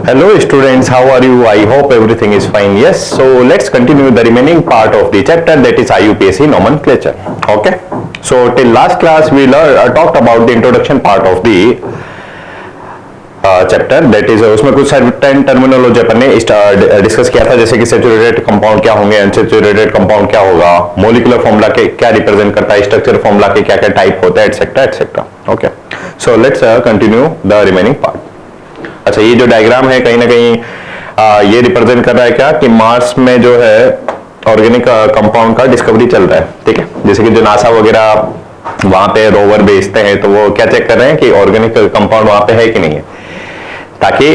Hello students, how are you? I hope everything is fine. Yes, so let's continue the remaining part of the chapter, that is IUPAC nomenclature. Okay, so till last class we talked about the introduction part of the chapter, that is उसमें कुछ certain terminology अपन ने discuss किया था, जैसे कि saturated compound क्या होंगे, unsaturated compound क्या होगा, मॉलिक्यूलर फॉर्मूला के क्या रिप्रेजेंट करता है, स्ट्रक्चर फॉर्मूला के क्या क्या टाइप होता है, etcetera etcetera. Okay, so let's continue the remaining part. अच्छा, ये जो डायग्राम है कहीं ना कहीं ये रिप्रेजेंट कर रहा है क्या कि मार्स में जो है ऑर्गेनिक कंपाउंड का डिस्कवरी चल रहा है. ठीक है, जैसे कि जो नासा वगैरह वहां पे रोवर भेजते हैं तो वो क्या चेक कर रहे हैं कि ऑर्गेनिक कंपाउंड वहां पे है कि नहीं है, ताकि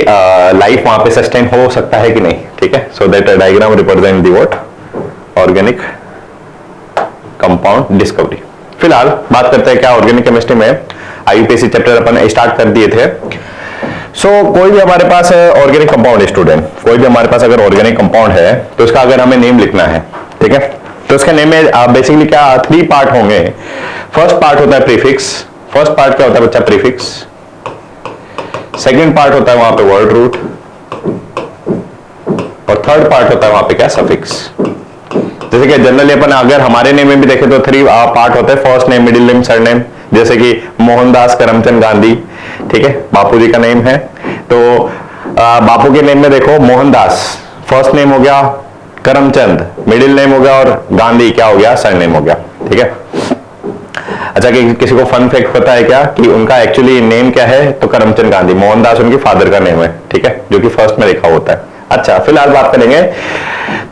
लाइफ वहां पे सस्टेन हो सकता है कि नहीं. ठीक है, so that diagram represent the what organic compound discovery. फिलहाल बात करते हैं क्या ऑर्गेनिक केमिस्ट्री में आईयूपीएसी चैप्टर अपन स्टार्ट कर दिए थे. सो कोई भी हमारे पास ऑर्गेनिक कंपाउंड स्टूडेंट, कोई भी हमारे पास अगर ऑर्गेनिक कंपाउंड है तो उसका अगर हमें नेम लिखना है, ठीक है, तो उसके नेम में बेसिकली क्या 3 पार्ट होंगे. फर्स्ट पार्ट होता है प्रीफिक्स. फर्स्ट पार्ट क्या होता है बच्चा? प्रीफिक्स. सेकंड पार्ट होता है वहां पे वर्ड रूट, और थर्ड पार्ट होता है वहां पे क्या? सफिक्स. जैसे कि जनरली अपन अगर हमारे नेम में भी देखें तो 3 पार्ट होते हैं, first name, middle name, surname. जैसे कि मोहनदास करमचंद गांधी, ठीक है, बापू जी का नेम है, तो बापू के नेम में देखो मोहनदास फर्स्ट नेम हो गया, करमचंद मिडिल नेम हो गया, और गांधी क्या हो गया? सरनेम हो गया. ठीक है. अच्छा, कि किसी को फन फैक्ट पता है क्या कि उनका एक्चुअली नेम क्या है? तो करमचंद गांधी, मोहनदास उनकी फादर का नेम है. ठीक है, जो कि फर्स्ट में लिखा होता है. अच्छा, फिलहाल बात करेंगे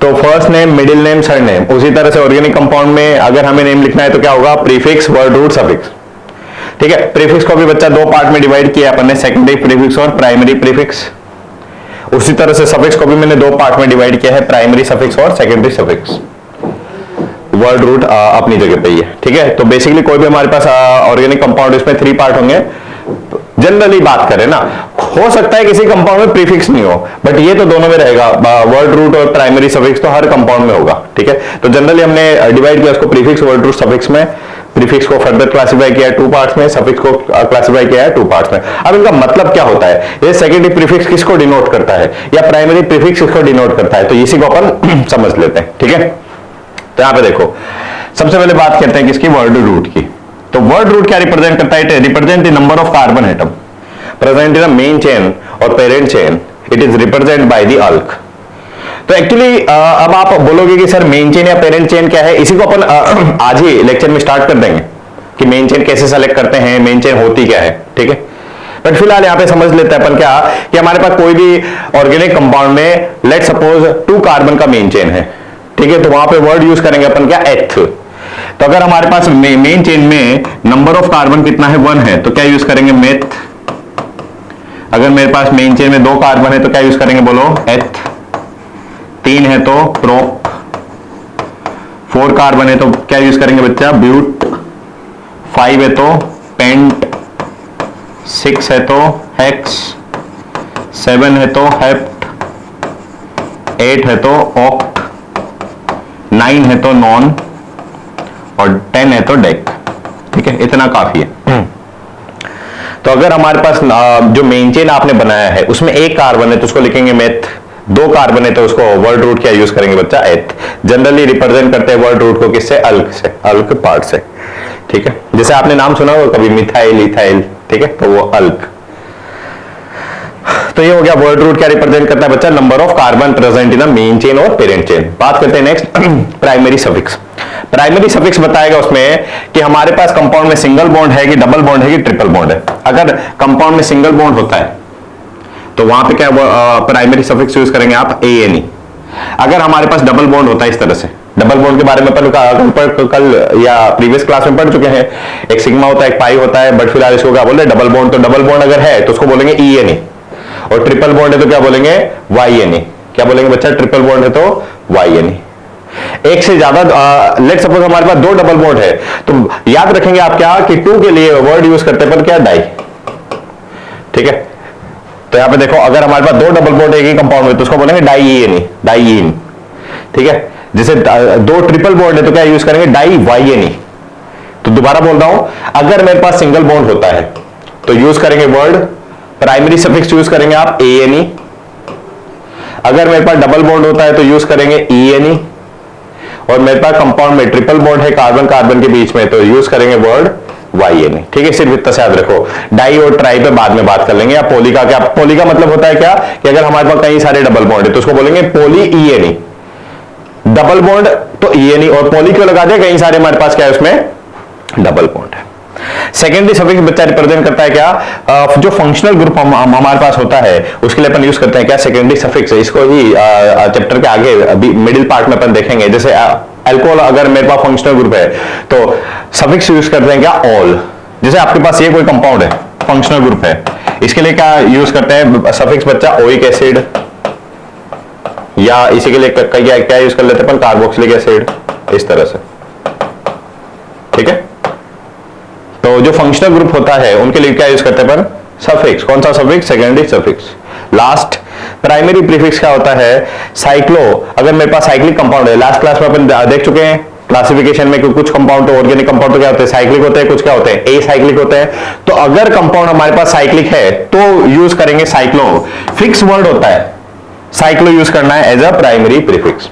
तो first name, middle name, surname. उसी तरह से ऑर्गेनिक कंपाउंड में अगर हमें नेम लिखना है तो क्या होगा? Prefix, word root, suffix. ठीक है, प्रीफिक्स को भी बच्चा 2 पार्ट में डिवाइड किया अपन ने, सेकेंडरी प्रीफिक्स और प्राइमरी प्रीफिक्स. उसी तरह से सफिक्स को भी मैंने 2 पार्ट में डिवाइड किया है, प्राइमरी सफिक्स और सेकेंडरी सफिक्स. वर्ड रूट अपनी जगह पे ही है. ठीक है, तो बेसिकली कोई भी हमारे पास ऑर्गेनिक कंपाउंड, इसमें 3 पार्ट होंगे. जनरली बात करें ना, हो सकता है किसी कंपाउंड में प्रीफिक्स नहीं हो, बट ये तो दोनों में रहेगा, वर्ड रूट और प्राइमरी सफिक्स तो हर कंपाउंड में होगा. ठीक है, तो जनरली हमने डिवाइड किया उसको प्रीफिक्स, वर्ड रूट, सफिक्स में. प्रीफिक्स को फर्दर क्लासिफाई किया है 2 पार्ट्स में, सफिक्स को क्लासिफाई किया है 2 पार्ट्स में. अब इनका मतलब क्या होता है? ये सेकेंडरी प्रीफिक्स किसको डिनोट करता है या प्राइमरी प्रीफिक्स किसको डिनोट करता है, तो इसी को अपन समझ लेते हैं. ठीक है, तो यहां पे देखो, सबसे पहले बात करते हैं किसकी? वर्ड रूट की. तो वर्ड रूट क्या रिप्रेजेंट करता है? It represent the number of carbon atom present in the main chain और parent chain. It is represent by the alk. तो एक्चुअली अब आप बोलोगे कि सर मेन चेन या पेरेंट चेन क्या है, इसी को अपन आज ही लेक्चर में स्टार्ट कर देंगे कि मेन चेन कैसे सेलेक्ट करते हैं, मेन चेन होती क्या है. ठीक है, बट फिलहाल यहां पे समझ लेते हैं अपन क्या कि हमारे पास कोई भी ऑर्गेनिक कंपाउंड में लेट सपोज 2 कार्बन का मेन चेन है. ठीक है, तो वहां पे वर्ड यूज करेंगे अपन क्या? एथ. तो अगर हमारे पास मेन चेन में नंबर ऑफ कार्बन कितना है? 1 है, तो क्या यूज करेंगे? मेथ. अगर मेरे पास मेन चेन में 2 कार्बन है तो क्या यूज करेंगे? बोलो, एथ. 3 है तो प्रोप. 4 कार्बन है तो क्या यूज करेंगे बच्चा? ब्यूट. 5 है तो पेंट. 6 है तो हेक्स. 7 है तो हेप्ट. 8 है तो ऑक्ट. 9 है तो नॉन, और 10 है तो डेक. ठीक है, इतना काफी है. तो अगर हमारे पास जो मेन चेन आपने बनाया है उसमें 1 कार्बन है तो उसको लिखेंगे मेथ. 2 कार्बन है तो उसको वर्ड रूट क्या यूज करेंगे बच्चा? एथ. जनरली रिप्रेजेंट करते हैं वर्ड रूट को किससे? अल्क से, अल्क पार्ट से. ठीक है, जैसे आपने नाम सुना होगा कभी मिथाइल, इथाइल. ठीक है, तो वो अल्क. तो ये हो गया वर्ड रूट क्या रिप्रेजेंट करता है बच्चा? Number of carbon present in the main chain और पेरेंट चेन. बात करते हैं next primary suffix. Primary suffix बताएगा उसमें कि हमारे पास कंपाउंड में सिंगल बॉन्ड है कि डबल बॉन्ड है कि ट्रिपल बॉन्ड है. अगर कंपाउंड में सिंगल बॉन्ड होता है तो वहां पे क्या प्राइमरी सफिक्स यूज करेंगे आप? ANE. अगर हमारे पास डबल बॉन्ड होता है इस तरह से, डबल बॉन्ड के बारे में अपन कल या प्रीवियस क्लास में पढ़ चुके हैं, एक सिग्मा होता है, एक पाई होता है, बट फिलहाल इसको क्या बोले? Double bond. तो डबल बॉन्ड अगर है तो उसको बोलेंगे ENE, और ट्रिपल बॉन्ड है तो क्या बोलेंगे? YNE. क्या बोलेंगे बच्चा? ट्रिपल बॉन्ड है तो YNE. एक से ज्यादा लेट सपोज हमारे पास 2 डबल बॉन्ड है तो याद रखेंगे आप क्या कि 2 के लिए वर्ड यूज करते हैं पर क्या? डाई. ठीक है, तो यहां पे देखो, अगर हमारे पास 2 डबल बॉन्ड एक ही कंपाउंड में तो उसको बोलेंगे डाईईएन. डाईईन. ठीक है, जैसे 2 ट्रिपल बॉन्ड है तो क्या यूज करेंगे? डाईवाईएन. तो दोबारा बोल रहा हूं, अगर मेरे पास सिंगल बॉन्ड होता है तो यूज करेंगे वर्ड प्राइमरी सफिक्स यूज करेंगे आप ANE. अगर मेरे पास डबल बॉन्ड होता है तो यूज करेंगे ENE, और मेरे पास कंपाउंड में ट्रिपल बॉन्ड है कार्बन कार्बन के बीच में तो यूज करेंगे वर्ड YNE। ठीक है, सिर्फ इतना से याद रखो। डाई और ट्राई पे बाद में बात कर लेंगे। या पोली का क्या, पोली का मतलब होता है क्या कि अगर हमारे पास कई सारे डबल बॉन्ड है तो उसको बोलेंगे पोली ENE। डबल बॉन्ड तो ENE, और पोली क्यों लगा दिया, कई सारे हमारे पास क्या है उसमें डबल बॉन्ड है। सेकेंडरी सफिक्स बच्चा रिप्रेजेंट करता है क्या, जो फंक्शनल ग्रुप हमारे पास होता है उसके लिए अपन यूज करते हैं क्या, सेकेंडरी सफिक्स। इसको ही चैप्टर के आगे मिडिल पार्ट में अपन देखेंगे। जैसे अल्कोहल अगर मेरे पास फंक्शनल ग्रुप है तो सफिक्स यूज करते हैं क्या, ऑल। जैसे आपके पास ये कोई कंपाउंड है फंक्शनल ग्रुप है, इसके लिए क्या यूज करते हैं सफिक्स बच्चा, ओइक एसिड, या इसी के लिए क्या यूज कर लेते हैं अपन, कार्बोक्सिलिक एसिड, इस तरह से। ठीक है, तो जो फंक्शनल ग्रुप होता है उनके लिए क्या यूज करते हैं अपन, सफिक्स। कौन सा suffix, secondary suffix. Last primary prefix क्या होता है, साइक्लो। अगर मेरे पास साइक्लिक कंपाउंड है, लास्ट क्लास में अपन देख चुके हैं क्लासिफिकेशन में कि कुछ कंपाउंड तो ऑर्गेनिक कंपाउंड तो क्या होते हैं, साइक्लिक होते हैं, कुछ क्या होते हैं ए साइक्लिक होते हैं। तो अगर कंपाउंड हमारे पास साइक्लिक है तो यूज करेंगे साइक्लो। फिक्स वर्ड होता है, साइक्लो यूज करना है एज अ प्राइमरी प्रीफिक्स।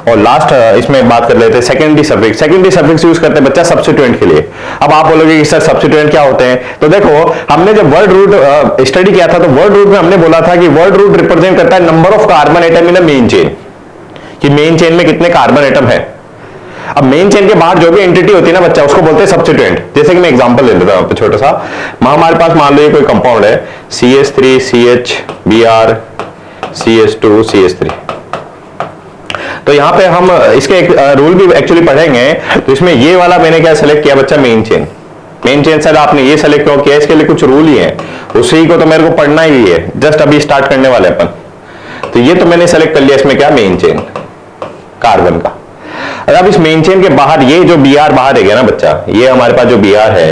और लास्ट इसमें बात कर लेते हैं secondary suffix. Secondary suffix use करते हैं बच्चा सब्स्टिट्यूएंट के लिए। अब आप बोलोगे कि सर सब्स्टिट्यूएंट क्या होते हैं, तो देखो हमने जब वर्ड रूट स्टडी किया था तो वर्ड रूट में हमने बोला था कि वर्ड रूट रिप्रेजेंट करता है number of carbon atom in a main chain, कि मेन चेन में कितने कार्बन एटम है। अब मेन चेन के बाहर जो भी एंटिटी होती है ना बच्चा, उसको बोलते हैं सब्स्टिट्यूएंट। जैसे कि मैं एग्जांपल ले लेता हूं छोटा सा, हमारे पास मान लो ये कोई कंपाउंड है CH3 CH Br CH2 CH3। तो यहां पे हम इसके एक रूल भी एक्चुअली पढ़ेंगे। तो इसमें ये वाला मैंने क्या सेलेक्ट किया बच्चा, main chain. Main chain sir आपने ये सेलेक्ट क्यों किया, इसके लिए कुछ रूल ही है, उसी को तो मेरे को पढ़ना ही है, जस्ट अभी स्टार्ट करने वाले अपन। तो ये तो मैंने सेलेक्ट कर लिया इसमें क्या, मेन चेन कार्बन का। अब इस मेन चेन के बाहर ये जो Br बाहर रह गया ना बच्चा, ये हमारे पास जो Br है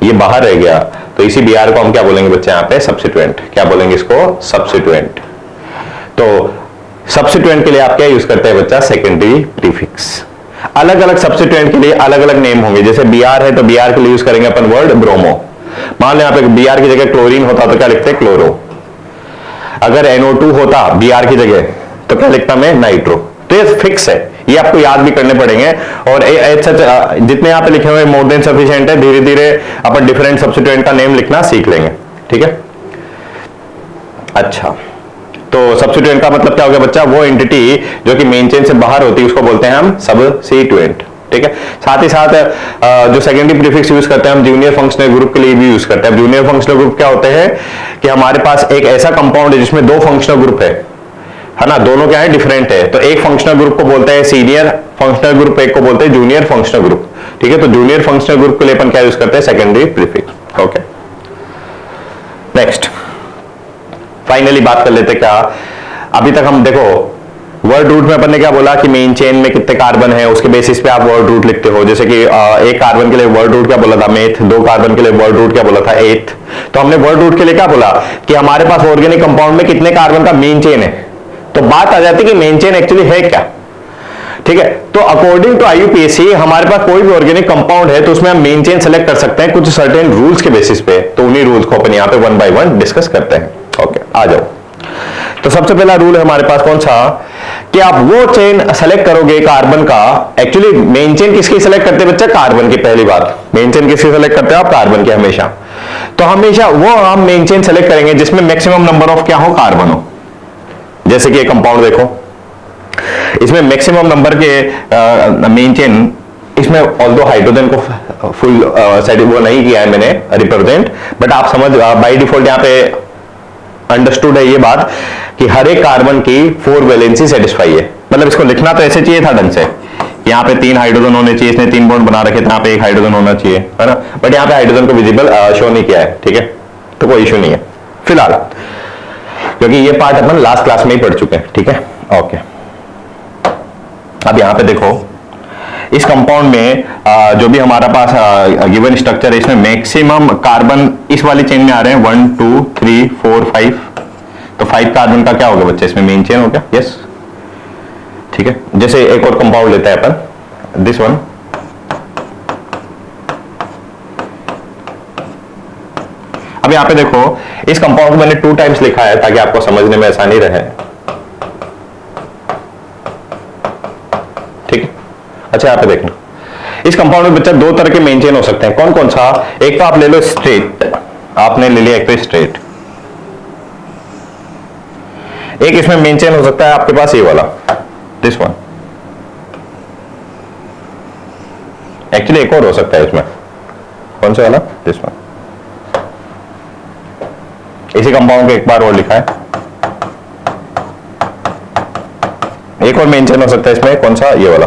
ये बाहर रह गया, तो इसी Br को हम क्या बोलेंगे बच्चा यहाँ पे, सब्स्टिट्यूएंट। क्या बोलेंगे इसको, सब्स्टिट्यूएंट। तो सब्स्टिट्यूएंट के लिए आप क्या यूज करते हैं बच्चा, सेकेंडरी प्रीफिक्स। अलग अलग सब्स्टिट्यूएंट के लिए अलग अलग नेम होंगे। जैसे Br है तो Br के लिए यूज करेंगे अपन वर्ड ब्रोमो। मान लो यहाँ पे Br की जगह क्लोरीन होता तो क्या लिखते हैं, क्लोरो। अगर NO2 होता Br की जगह तो क्या लिखता मैं, नाइट्रो। तो ये फिक्स है, ये आपको याद भी करने पड़ेंगे। और जितने यहाँ पे लिखे हुए मोर देन सफिशिएंट है, धीरे धीरे अपन डिफरेंट सब्स्टिट्यूएंट का नेम लिखना सीख लेंगे। ठीक है, अच्छा। तो सब्स्टिट्यूएंट का मतलब क्या हो गया बच्चा, वो एंटिटी जो कि मेन चेन से बाहर होती है उसको बोलते हैं हम सब्स्टिट्यूएंट। ठीक है, साथ ही साथ जो सेकेंडरी प्रीफिक्स यूज करते हैं हम जूनियर फंक्शनल ग्रुप के लिए भी यूज करते हैं। जूनियर फंक्शनल ग्रुप क्या होते हैं कि हमारे पास एक ऐसा कंपाउंड है जिसमें दो फंक्शनल ग्रुप है ना, दोनों क्या है, डिफरेंट है। तो एक फंक्शनल ग्रुप को बोलते हैं सीनियर फंक्शनल ग्रुप, एक को बोलते हैं जूनियर फंक्शनल ग्रुप। ठीक है, तो जूनियर फंक्शनल ग्रुप के लिए अपन क्या यूज करते हैं, secondary prefix. Okay, next finally बात कर लेते क्या, अभी तक हम देखो वर्ड रूट में अपन ने क्या बोला कि मेन चेन में कितने कार्बन है उसके बेसिस पे आप वर्ड रूट लिखते हो। जैसे कि एक कार्बन के लिए वर्ड रूट क्या बोला था, मेथ। दो कार्बन के लिए वर्ड रूट क्या बोला था, एथ। तो हमने वर्ड रूट के लिए क्या बोला कि हमारे पास ऑर्गेनिक कंपाउंड में कितने कार्बन का मेन चेन है। तो बात आ जाती है कि मेन चेन एक्चुअली है क्या। ठीक है, तो अकॉर्डिंग टू IUPAC हमारे पास कोई भी ऑर्गेनिक कंपाउंड है तो उसमें हम मेन चेन सेलेक्ट कर सकते हैं कुछ सर्टेन रूल्स के बेसिस पे। तो उन्हीं रूल्स को अपन यहाँ पे वन बाय वन डिस्कस करते हैं। ओके, आ जाओ। तो सबसे पहला रूल है हमारे पास कौन सा, कि आप वो चेन सेलेक्ट करोगे कार्बन का। एक्चुअली मेन चेन किसकी सेलेक्ट करते हैं बच्चा, कार्बन की। पहली बात, मेन चेन किसकी सेलेक्ट करते हैं आप, कार्बन की हमेशा। तो हमेशा वो हम मेन चेन सेलेक्ट करेंगे जिसमें मैक्सिमम नंबर ऑफ क्या हो, कार्बन हो। जैसे कि एक कंपाउंड देखो, इसमें मैक्सिमम नंबर के मेन चेन, इसमें ऑल्दो हाइड्रोजन को फुल वो नहीं किया है मैंने रिप्रेजेंट, बट आप समझ बाय डिफॉल्ट यहाँ पे अंडरस्टूड है ये बात कि हर एक कार्बन की 4 वैलेंसी सेटिस्फाई है। मतलब इसको लिखना तो ऐसे चाहिए था ढंग से, यहाँ पे 3 हाइड्रोजन होने चाहिए, इसने 3 बॉन्ड बना रखे थे, यहाँ पे 1 हाइड्रोजन होना चाहिए, है ना। बट यहाँ पे हाइड्रोजन को विजिबल शो नहीं किया है। ठीक है, तो कोई इश्यू नहीं है फिलहाल, क्योंकि ये पार्ट अपन लास्ट क्लास में ही पढ़ चुके हैं। ठीक है, ओके। अब यहाँ पे देखो इस कंपाउंड में जो भी हमारा पास गिवन स्ट्रक्चर है, इसमें मैक्सिमम कार्बन इस वाली चेन में आ रहे हैं 1 2 3 4 5। तो 5 कार्बन का क्या होगा बच्चे, इसमें मेन चेन हो गया। यस, ठीक है। जैसे एक और कंपाउंड लेते हैं अपन, दिस वन। अब यहाँ पे देखो इस कंपाउंड को मैंने 2 टाइम्स लिखा है ताकि आपको समझने में आसानी रहे। ठीक है। अच्छा यहां पे देखना, इस कंपाउंड में बच्चा दो तरह के मेन चेन हो सकते हैं। कौन कौन सा? एक तो आप ले लो स्ट्रेट, आपने ले लिया एक तो स्ट्रेट। एक इसमें मेन चेन हो सकता है आपके पास ये वाला, दिस वन। एक्चुअली एक और हो सकता है इसमें, कौन सा वाला? This one. इसी कंपाउंड के एक बार और लिखा है, एक और मेन चेन हो सकता है इसमें, कौन सा? ये वाला।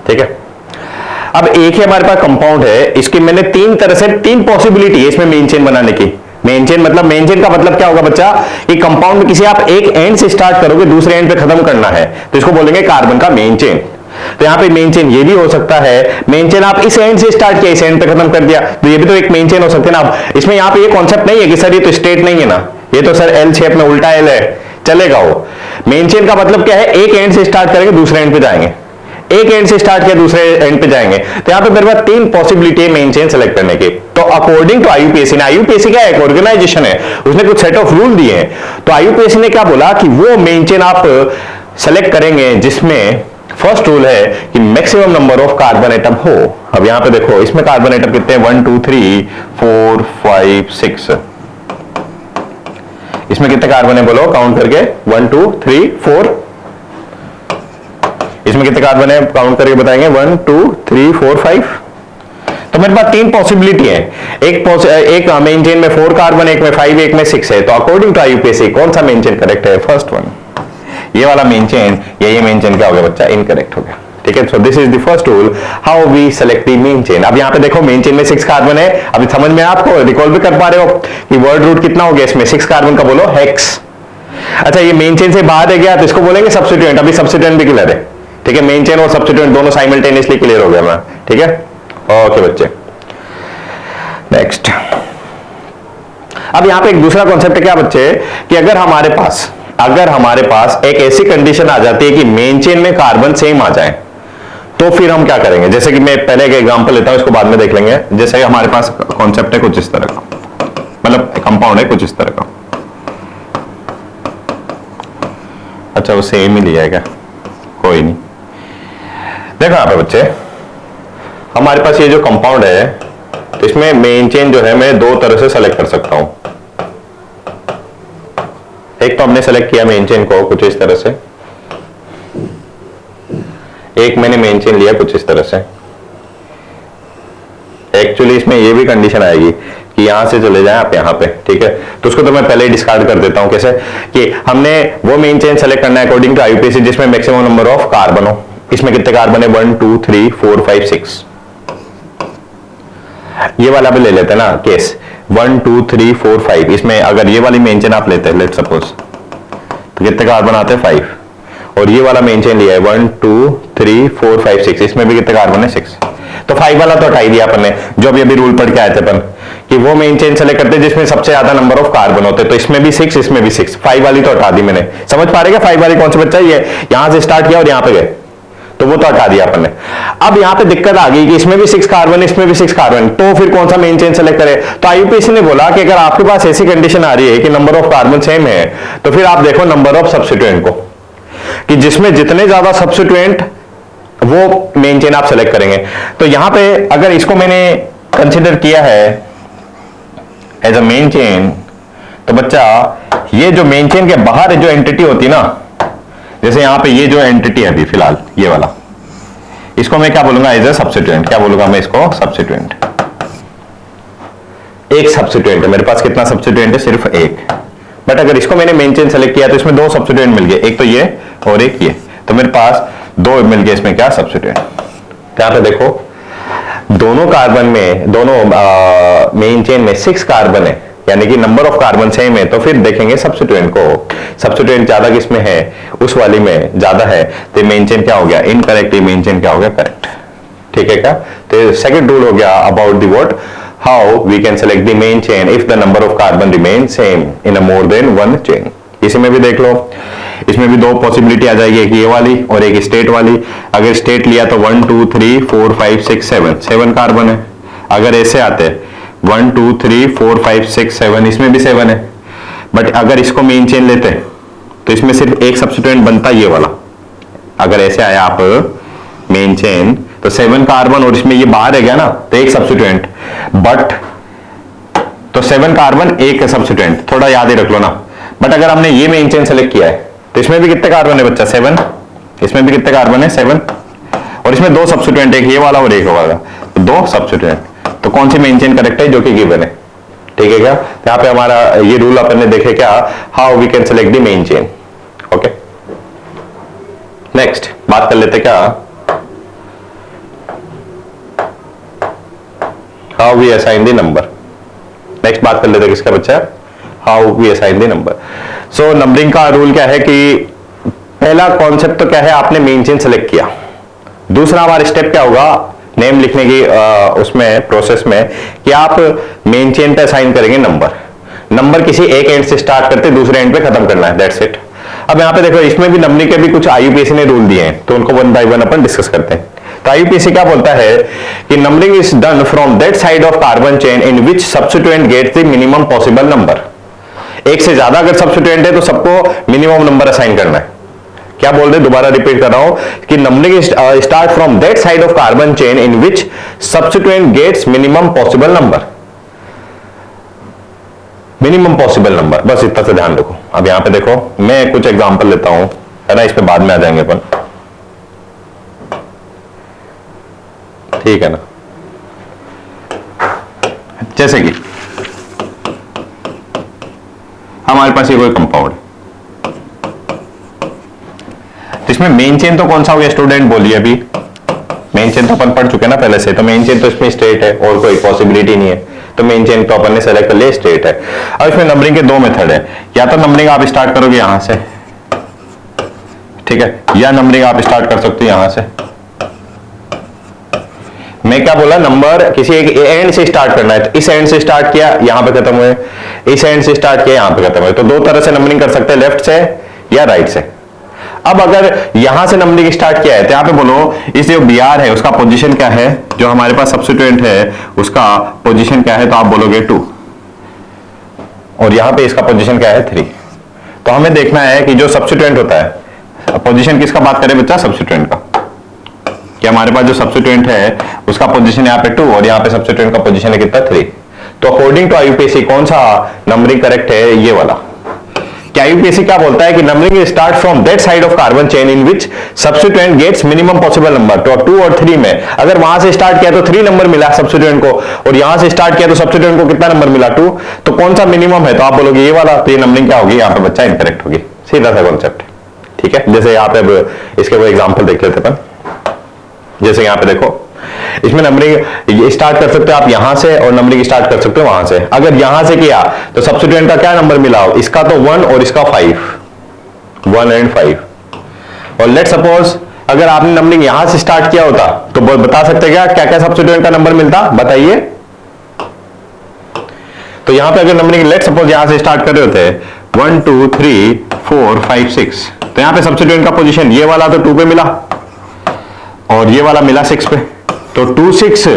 ठीक है। अब एक ही हमारे पास कंपाउंड है, इसकी मैंने तीन तरह से तीन पॉसिबिलिटी है इसमें मेन चेन बनाने की। मेन चेन मतलब, मेन चेन का मतलब क्या होगा बच्चा? कि कंपाउंड में किसी आप एक एंड से स्टार्ट करोगे, दूसरे एंड पे खत्म करना है, तो इसको बोलेंगे कार्बन का मेन चेन। तो यहां पे मेन चेन ये भी हो सकता है, मेन चेन आप इस एंड से स्टार्ट किया, इस एंड पे खत्म कर दिया, तो ये भी तो एक मेन चेन हो सकते है ना। अब इसमें यहां पे ये कॉन्सेप्ट नहीं है कि सर ये तो स्ट्रेट नहीं है ना, ये तो सर एल शेप में उल्टा एल है, चलेगा वो। मेन चेन का मतलब क्या है? एक एंड से स्टार्ट करेंगे, दूसरे एंड पे जाएंगे, एक एंड से स्टार्ट किया, दूसरे एंड पे जाएंगे। तो यहां पे मेरे पास तीन पॉसिबिलिटी है मेन चेन सेलेक्ट करने की। तो अकॉर्डिंग टू आईयूपीएसी ने, आईयूपीएसी क्या है? एक ऑर्गेनाइजेशन है, उसने कुछ सेट ऑफ रूल दिए हैं। तो आईयूपीएसी ने क्या बोला कि वो मेन चेन आप सेलेक्ट करेंगे जिसमें फर्स्ट रूल है कि maximum number of carbon atom हो। अब यहां पे देखो, इसमें कार्बन एटम कितने हैं? 1 2 3 4 5 6। इसमें कितने कार्बन है बोलो काउंट करके? 1 2 3 4। इसमें कितने कार्बन है काउंट करके बताएंगे? 1 2 3 4 5। तो मेरे पास तीन पॉसिबिलिटी है, एक मेन चेन में 4 कार्बन, एक में 5, एक में 6 है। तो अकॉर्डिंग टू आईयूपीएसी कौन सा मेन चेन करेक्ट है? फर्स्ट वन, ये वाला मेन चेन। ये मेन चेन क्या हो गया बच्चा? इनकरेक्ट हो गया। ठीक है। So this is the first rule how we select the main chain. अब यहां पे देखो, मेन चेन में 6 कार्बन है। अभी समझ में आपको रिकॉल भी कर पा रहे हो कि वर्ड रूट कितना हो गया इसमें? 6 कार्बन का बोलो हेक्स। अच्छा, ये मेन चेन से बाहर है गया तो इसको बोलेंगे सब्स्टिट्यूएंट। अभी सब्स्टिट्यूएंट भी क्लियर है। ठीक है, मेन चेन और सब्स्टिट्यूएंट दोनों साइमल्टेनियसली क्लियर हो गया मैं। ठीक है, ओके बच्चे। नेक्स्ट, अब यहां पे एक दूसरा कॉन्सेप्ट है क्या बच्चे? कि अगर हमारे पास एक ऐसी कंडीशन आ जाती है कि मेन चेन में कार्बन सेम आ जाए, तो फिर हम क्या करेंगे? जैसे कि मैं पहले एक एग्जांपल लेता हूं, इसको बाद में देख लेंगे। जैसे कि हमारे पास कॉन्सेप्ट है कुछ इस तरह का, मतलब कंपाउंड है कुछ इस तरह का। अच्छा, वो सेम ही लिया है क्या? कोई नहीं। देखो यहां पे बच्चे, हमारे पास ये जो कंपाउंड है, तो इसमें मेन चेन जो है मैं दो तरह से सेलेक्ट कर सकता हूं। एक तो हमने सेलेक्ट किया मेन चेन को कुछ इस तरह से, एक मैंने मेन चेन लिया कुछ इस तरह से। एक्चुअली इसमें ये भी कंडीशन आएगी कि यहां से चले जाएं आप यहां पे। ठीक है, तो उसको तो मैं पहले ही डिस्कार्ड कर देता हूं। कैसे? कि हमने वो मेन चेन सेलेक्ट करना है अकॉर्डिंग टू आईयूपीएसी जिसमें मैक्सिमम नंबर ऑफ कार्बन हो। इसमें कितने कार्बन है? 1 2 3 4 5 6। ये वाला भी ले लेते हैं ना केस, 1 2 3 4 5। इसमें अगर ये वाली मेन चेन आप लेते हैं लेट सपोज, तो कितने कार्बन आते हैं? 5। और ये वाला मेन चेन लिया है 1 2 3 4 5 6। इसमें भी कितने कार्बन है? 6। तो 5 वाला तो हटा ही दिया अपन ने, जो अभी अभी रूल पढ़ के आए थे अपन, कि वो मेन चेन सेलेक्ट करते हैं जिसमें सबसे ज्यादा नंबर ऑफ कार्बन होते हैं। तो इसमें भी 6, इसमें भी 6। 5 वाली तो हटा दी मैंने। समझ पा रहे क्या 5 वाली कौन सा बच्चा? ये यहां से स्टार्ट किया और यहां पे गए, तो वो तो हटा दिया अपन ने। अब यहां पे दिक्कत आ गई कि इसमें भी 6 कार्बन, इसमें भी 6 कार्बन, तो फिर कौन सा मेन चेन सेलेक्ट करें? तो आईयूपीएसी ने बोला कि अगर आपके पास ऐसी कंडीशन आ रही है कि नंबर ऑफ कार्बन सेम है, तो फिर आप देखो नंबर ऑफ सब्स्टिट्यूएंट को, कि जिसमें जितने ज्यादा सब्स्टिट्यूएंट वो मेन चेन आप सेलेक्ट करेंगे। तो यहां पे अगर इसको मैंने कंसिडर किया है एज अ मेन चेन, तो बच्चा ये जो मेन चेन के बाहर जो एंटिटी होती है ना, जैसे यहां पे ये जो एंटिटी है अभी फिलहाल ये वाला, इसको मैं क्या बोलूंगा? As a substituent. क्या बोलूंगा मैं इसको? सब्स्टिट्यूएंट। एक सब्स्टिट्यूएंट है मेरे पास। कितना सब्स्टिट्यूएंट है? सिर्फ एक। बट अगर इसको मैंने मेन चेन सेलेक्ट किया तो इसमें दो सब्स्टिट्यूएंट मिल गए, एक तो ये और एक ये, तो मेरे पास दो मिल गए इसमें क्या? सब्स्टिट्यूएंट। यहां पे देखो दोनों कार्बन में, दोनों मेन चेन में 6 कार्बन है, यानी कि नंबर ऑफ कार्बन सेम है। तो फिर देखेंगे सब्स्टिट्यूएंट को, सब्स्टिट्यूएंट ज्यादा किसमें है? उस वाली में ज्यादा है, तो मेन चेन क्या हो गया? इनकरेक्ट। मेन चेन क्या हो गया? करेक्ट। ठीक है क्या? तो सेकंड रूल हो गया about the what, how we can select the main chain if the number of carbon remain same in a more than one chain. इसी में भी देख लो, इसमें भी दो पॉसिबिलिटी आ जाएगी, एक ये वाली और एक स्टेट वाली। अगर स्टेट लिया तो 1 2 3 4 5 6 7 कार्बन है। अगर ऐसे आते 1 2 3 4 5 6 7, इसमें भी 7 है। बट अगर इसको मेन चेन लेते तो इसमें सिर्फ एक सब्स्टिट्यूएंट बनता ये वाला। अगर ऐसे आया आप मेन चेन तो 7 कार्बन और इसमें ये बाहर है गया ना, तो एक सब्स्टिट्यूएंट, बट तो 7 कार्बन एक सब्स्टिट्यूएंट, थोड़ा याद ही रख लो ना। बट अगर हमने ये मेन चेन सेलेक्ट किया है तो इसमें भी कितने कार्बन है बच्चा? 7। इसमें भी कितने कार्बन है? 7। और इसमें 2 सब्स्टिट्यूएंट, एक ये वाला और एक वाला, तो 2 सब्स्टिट्यूएंट। तो कौन सी मेन चेन करेक्ट है? जो कि गिवन है, ठीक है क्या? यहां पे हमारा ये रूल अपन ने देखे क्या, how we can select the main chain. Okay, next बात कर लेते क्या, how we assign the number. Next बात कर लेते किसका बच्चा? How we assign the number. So numbering का रूल क्या है कि पहला कॉन्सेप्ट तो क्या है, आपने मेन चेन सेलेक्ट किया। दूसरा हमारा स्टेप क्या होगा नेम लिखने की उसमें प्रोसेस में, कि आप मेन चेन पे असाइन करेंगे नंबर। नंबर किसी एक एंड से स्टार्ट करते दूसरे एंड पे खत्म करना है, दैट्स इट। अब यहां पे देखो इसमें भी नंबरिंग के भी कुछ आईयूपीएसी ने रूल दिए हैं, तो उनको वन बाय वन अपन डिस्कस करते हैं। तो आईयूपीएसी क्या बोलता है कि numbering is done from that side of carbon chain in which substituent gets the minimum possible number. एक से ज्यादा अगर सब्स्टिट्यूएंट है तो सबको मिनिमम नंबर असाइन करना है। क्या बोल रहे, दोबारा रिपीट कर रहा हूं कि numbering start from that side of carbon chain in which substituent gets minimum possible number. Minimum possible number, बस इतना से ध्यान रखो। अब यहां पे देखो मैं कुछ एग्जांपल लेता हूं, है ना, इस पे बाद में आ जाएंगे अपन, ठीक है ना। जैसे कि हमारे पास ये कोई कंपाउंड, इसमें मेन चेन तो कौन सा हो गया स्टूडेंट, बोलिए। अभी मेन चेन तो अपन पढ़ चुके ना पहले से, तो मेन चेन तो इसमें स्ट्रेट है और कोई पॉसिबिलिटी नहीं है, तो मेन चेन तो अपन ने सेलेक्ट कर लिया, स्ट्रेट है। अब इसमें नंबरिंग के 2 मेथड है, या तो नंबरिंग आप स्टार्ट करोगे यहां से, ठीक है, या नंबरिंग आप स्टार्ट कर सकते हो यहां से। मैं क्या बोला, नंबर किसी एक एंड से स्टार्ट करना है, तो इस एंड से स्टार्ट किया यहां पे खत्म हुए, इस एंड से स्टार्ट किया यहां पे खत्म हुए। तो 2 तरह से नंबरिंग कर सकते हैं, लेफ्ट से या राइट से। अब अगर यहां से नंबरिंग स्टार्ट किया है तो यहां पे बोलो इस जो बी आर है उसका पोजीशन क्या है, जो हमारे पास सब्स्टिट्यूएंट है उसका पोजीशन क्या है, तो आप बोलोगे 2, और यहां पे इसका पोजीशन क्या है 3। तो हमें देखना है कि जो सब्स्टिट्यूएंट होता है, पोजीशन किसका बात करें बच्चा, सब्स्टिट्यूएंट का, कि हमारे पास जो सब्स्टिट्यूएंट है उसका पोजीशन यहाँ पे 2 और यहाँ पे सब्स्टिट्यूएंट का पोजीशन है कितना 3। तो अकॉर्डिंग टू आईयूपीएसी कौन सा नंबरिंग करेक्ट है, ये वाला। क्या आईयूपीएसी क्या बोलता है कि numbering start from that side of carbon chain in which substituent gets minimum possible number. तो 2 और 3 में अगर वहां से स्टार्ट किया तो 3 नंबर मिला सब्स्टिट्यूएंट को, और यहां से स्टार्ट किया तो सब्स्टिट्यूएंट को कितना नंबर मिला 2। तो कौन सा मिनिमम है, तो आप बोलोगे ये वाला। तो ये नंबरिंग क्या होगी, यहाँ पे बच्चा इनकरेक्ट होगी, सीधा सा कॉन्सेप्ट, ठीक है। जैसे यहाँ पे इसके वो एग्जाम्पल देख लेते अपन, जैसे यहाँ पे देखो इसमें नंबरिंग स्टार्ट कर सकते हो आप यहां से, और नंबरिंग स्टार्ट कर सकते हो वहां से। अगर यहां से किया तो सब्स्टिट्यूएंट का क्या नंबर मिला, इसका तो 1 और इसका 5, 1 and 5। और लेट सपोज अगर आपने नंबरिंग यहां से स्टार्ट किया होता तो बता सकते क्या क्या क्या सब्स्टिट्यूएंट का नंबर मिलता, बताइए। तो यहां पे अगर नंबरिंग लेट सपोज यहां से स्टार्ट कर रहे होते 1 2 3 4 5 6, तो यहां पे सब्स्टिट्यूएंट का पोजीशन ये वाला तो 2 पे मिला और ये वाला मिला 6 पे, तो 2 6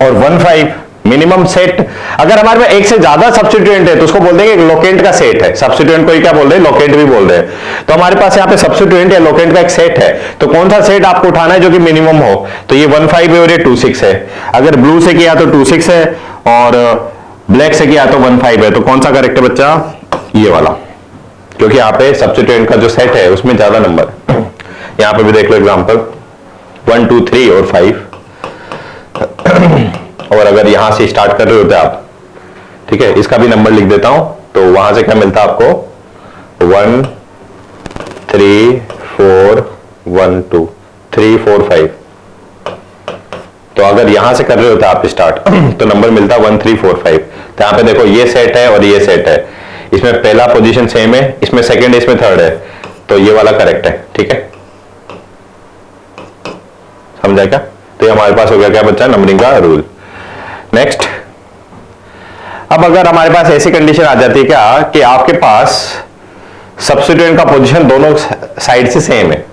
और 1 5 मिनिमम सेट। अगर हमारे पास एक से ज्यादा सब्स्टिट्यूएंट है तो उसको बोल देंगे लोकेंट का सेट है। सब्स्टिट्यूएंट को ही क्या बोल रहे हैं, लोकेंट भी बोल रहे हैं। तो हमारे पास यहाँ पे सब्स्टिट्यूएंट या लोकेंट का एक सेट है, तो कौन सा सेट आपको उठाना है जो कि मिनिमम हो। तो ये 1 5 है और ये 2 6 है। अगर ब्लू से किया तो 2 6 है और ब्लैक से किया तो 1 5 है। तो कौन सा करेक्ट है बच्चा, ये वाला, क्योंकि यहाँ पे सब्स्टिट्यूएंट का जो सेट है उसमें ज्यादा नंबर। यहाँ पे भी देख लो एग्जाम्पल 1 2 3 और 5। और अगर यहां से स्टार्ट कर रहे होते आप, ठीक है, इसका भी नंबर लिख देता हूं, तो वहां से क्या मिलता आपको 1 3 4 1 2 3 4 5। तो अगर यहां से कर रहे होते आप स्टार्ट तो नंबर मिलता 1 3 4 5। तो यहां पे देखो ये सेट है और ये सेट है, इसमें पहला पोजीशन सेम है, इसमें सेकंड है, इसमें थर्ड है, तो ये वाला करेक्ट है, ठीक है, समझा क्या। तो ये हमारे पास हो गया क्या बच्चा, नंबरिंग का रूल। नेक्स्ट, अब अगर हमारे पास ऐसी कंडीशन आ जाती है क्या कि आपके पास सब्स्टिट्यूएंट का पोजीशन दोनों साइड से सेम है।